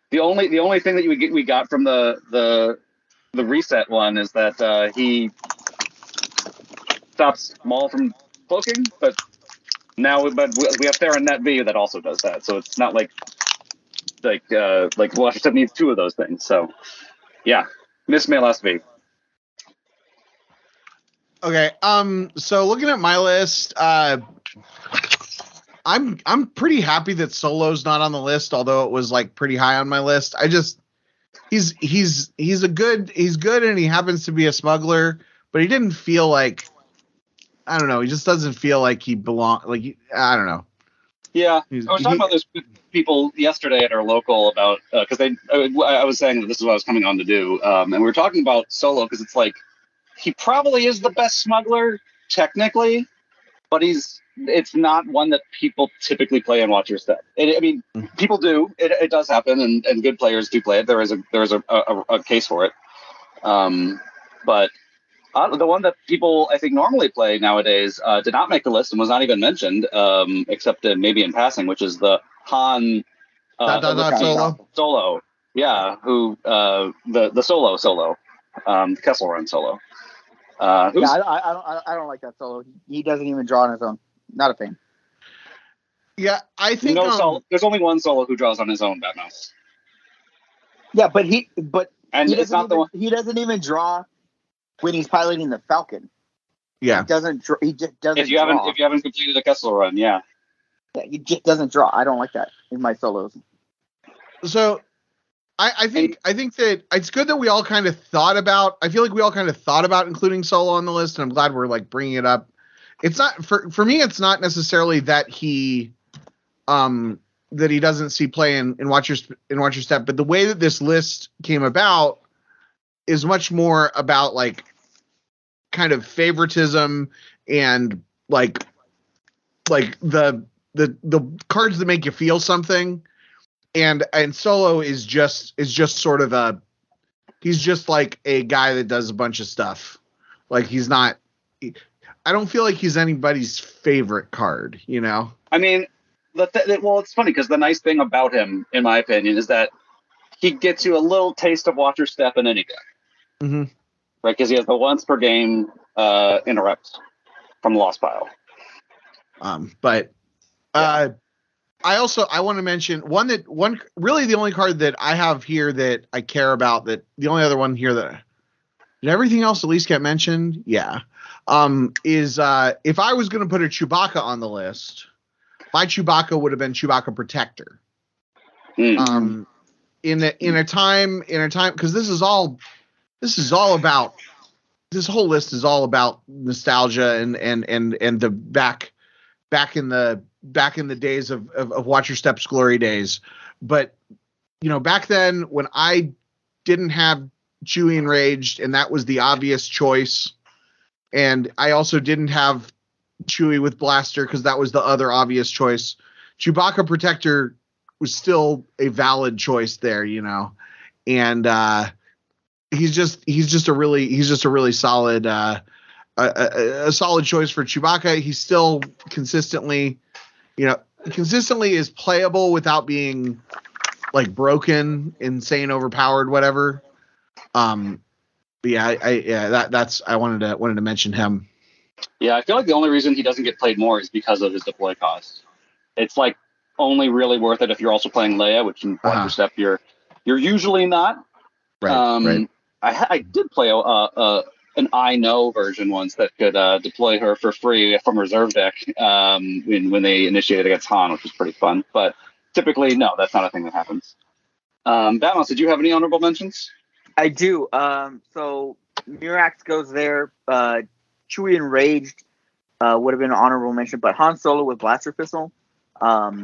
the only thing that we got from the reset one is that he stops Maul from cloaking, but we have Theron Net V that also does that, so it's not like Washington needs 2 of those things. So yeah, Miss Melas V. Okay, so looking at my list, I'm pretty happy that Solo's not on the list, although it was like pretty high on my list. He's good and he happens to be a smuggler, but he didn't feel like, I don't know, he just doesn't feel like he belongs, I don't know. Yeah, I was talking about this with people yesterday at our local about, because I was saying that this is what I was coming on to do, and we were talking about Solo because it's like, he probably is the best smuggler, technically, but it's not one that people typically play and watch your step. I mean, people do. It does happen, and good players do play it. There is a case for it. But the one that people, I think, normally play nowadays did not make the list and was not even mentioned, except maybe in passing, which is the Han Solo. Yeah, who the Solo, Kessel Run Solo. I don't like that Solo. He doesn't even draw on his own. Not a fan. Yeah, I think there's only one Solo who draws on his own, Batmouse. Yeah, but he doesn't even draw when he's piloting the Falcon. Yeah, he just doesn't. If you haven't completed the Kessel Run, yeah, he just doesn't draw. I don't like that in my Solos. So I think that it's good that we all kind of thought about. I feel like we all kind of thought about including Solo on the list, and I'm glad we're like bringing it up. It's not for me. It's not necessarily that he doesn't see play in Watch Your Step, but the way that this list came about is much more about like kind of favoritism and like the cards that make you feel something. And Solo is just sort of he's just like a guy that does a bunch of stuff. Like he's not, I don't feel like he's anybody's favorite card, you know? I mean, well, it's funny because the nice thing about him, in my opinion, is that he gets you a little taste of Watch Your Step in any deck. Mm-hmm. Right, because he has the once per game interrupt from Lost Pile. I want to mention really the only card that I have here that I care about, that the only other one here that did everything else at least get mentioned. Yeah. Is if I was going to put a Chewbacca on the list, my Chewbacca would have been Chewbacca Protector. Mm. In a time, because this whole list is all about nostalgia and the back in the days of Watch Your Steps glory days. But you know, back then when I didn't have Chewie Enraged, and that was the obvious choice, and I also didn't have Chewie with Blaster because that was the other obvious choice, Chewbacca Protector was still a valid choice there, you know. And he's just a really solid a solid choice for Chewbacca. He's still consistently is playable without being like broken, insane, overpowered, whatever. But yeah, that's I wanted to mention him. Yeah, I feel like the only reason he doesn't get played more is because of his deploy cost. It's like only really worth it if you're also playing Leia, which in Watch Your Step you're usually not. Right. I did play an I Know version once that could deploy her for free from reserve deck when they initiated against Han, which was pretty fun. But typically, no, that's not a thing that happens. Batmouse, did you have any honorable mentions? I do. So Mirax goes there. Chewie Enraged would have been an honorable mention, but Han Solo with Blaster Pistol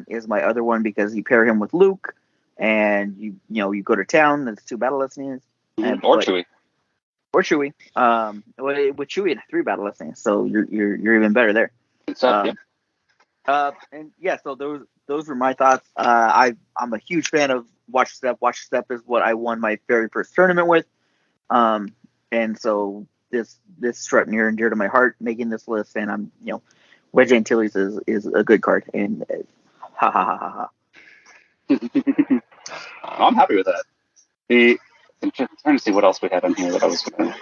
is my other one because you pair him with Luke, and you go to town. There's 2 battle lessons, Or Chewie. With Chewie, it's 3 battle lessons, so you're even better there. Yeah. And yeah, so those were my thoughts. I'm a huge fan of Watch Your Step. Watch Your Step is what I won my very first tournament with, and so this struck near and dear to my heart making this list. And I'm Wedge Antilles is a good card, and ha ha ha ha. I'm happy with that. I'm trying to see what else we had on here that I was going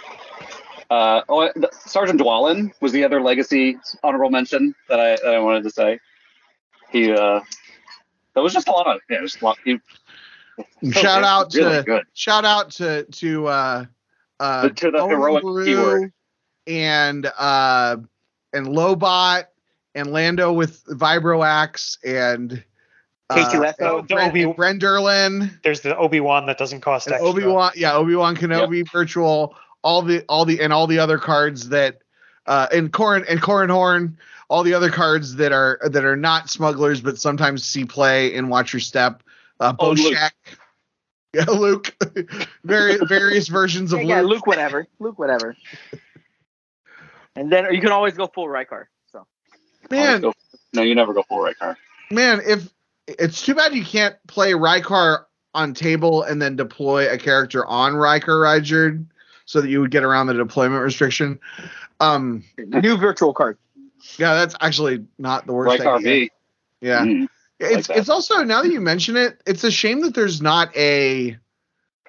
to. Sergeant Dwalin was the other legacy honorable mention that I wanted to say. He that was just a lot of just a lot. Shout out to the heroic keyword and Lobot and Lando with Vibroaxe and K2SO. Bren Derlin. There's the Obi-Wan that doesn't cost extra. Obi-Wan Kenobi, Virtual, all the other cards that and Corran Horn, all the other cards that are not smugglers but sometimes see play in Watch Your Step. Boshak. Yeah, Luke. Various versions of Luke. Yeah, Luke whatever. And then you can always go full Rykar. So man, no, you never go full Rykar. Man, if it's too bad you can't play Rykar on table and then deploy a character on Rykar, Rygerd, so that you would get around the deployment restriction. New virtual card. Yeah, that's actually not the worst Rykar idea. V. Yeah. It's also, now that you mention it, it's a shame that there's not there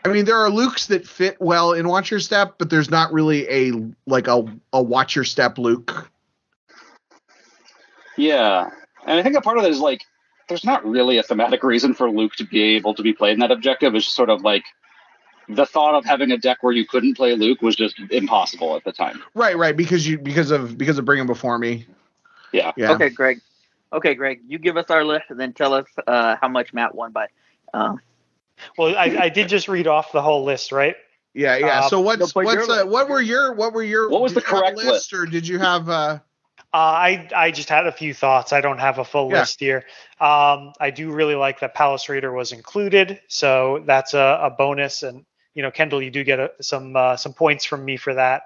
are Lukes that fit well in Watch Your Step, but there's not really a Watch Your Step Luke. Yeah. And I think a part of that is there's not really a thematic reason for Luke to be able to be played in that objective. It's just sort of the thought of having a deck where you couldn't play Luke was just impossible at the time. Right. Because of Bring Him Before Me. Yeah. Okay, Greg, you give us our list and then tell us how much Matt won by. Well, I did just read off the whole list, right? Yeah. So what was the correct list? Or did you have? I just had a few thoughts. I don't have a full list here. I do really like that Palace Raider was included, so that's a bonus. And Kendall, you do get some points from me for that.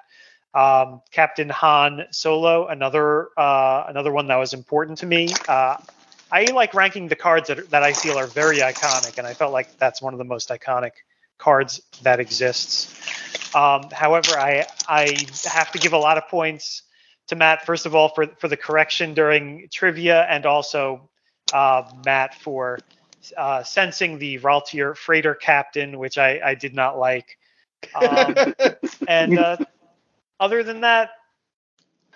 Captain Han Solo, another one that was important to me. I like ranking the cards that I feel are very iconic, and I felt like that's one of the most iconic cards that exists. However, I have to give a lot of points to Matt, first of all, for the correction during trivia, and also Matt for sensing the Raltier freighter captain, which I did not like. And other than that,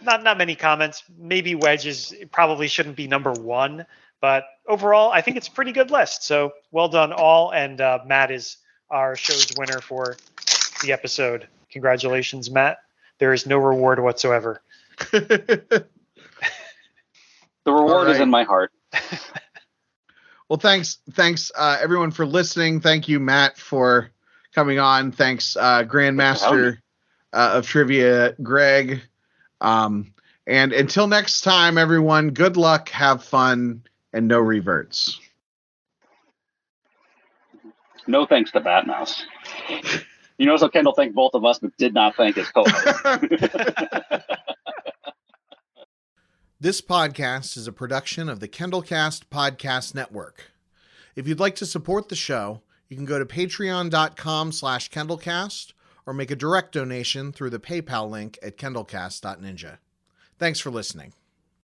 not many comments. Maybe Wedge probably shouldn't be number 1, but overall, I think it's a pretty good list. So well done all, and Matt is our show's winner for the episode. Congratulations, Matt. There is no reward whatsoever. The reward is in my heart. Well, thanks everyone for listening. Thank you, Matt, for coming on. Thanks, Grandmaster of Trivia, Greg. And until next time, everyone, good luck, have fun, and no reverts. No thanks to Batmouse. You notice how Kendall thanked both of us, but did not thank his co-host. This podcast is a production of the KendallCast Podcast Network. If you'd like to support the show, you can go to patreon.com/KendallCast or make a direct donation through the PayPal link at kendallcast.ninja. Thanks for listening.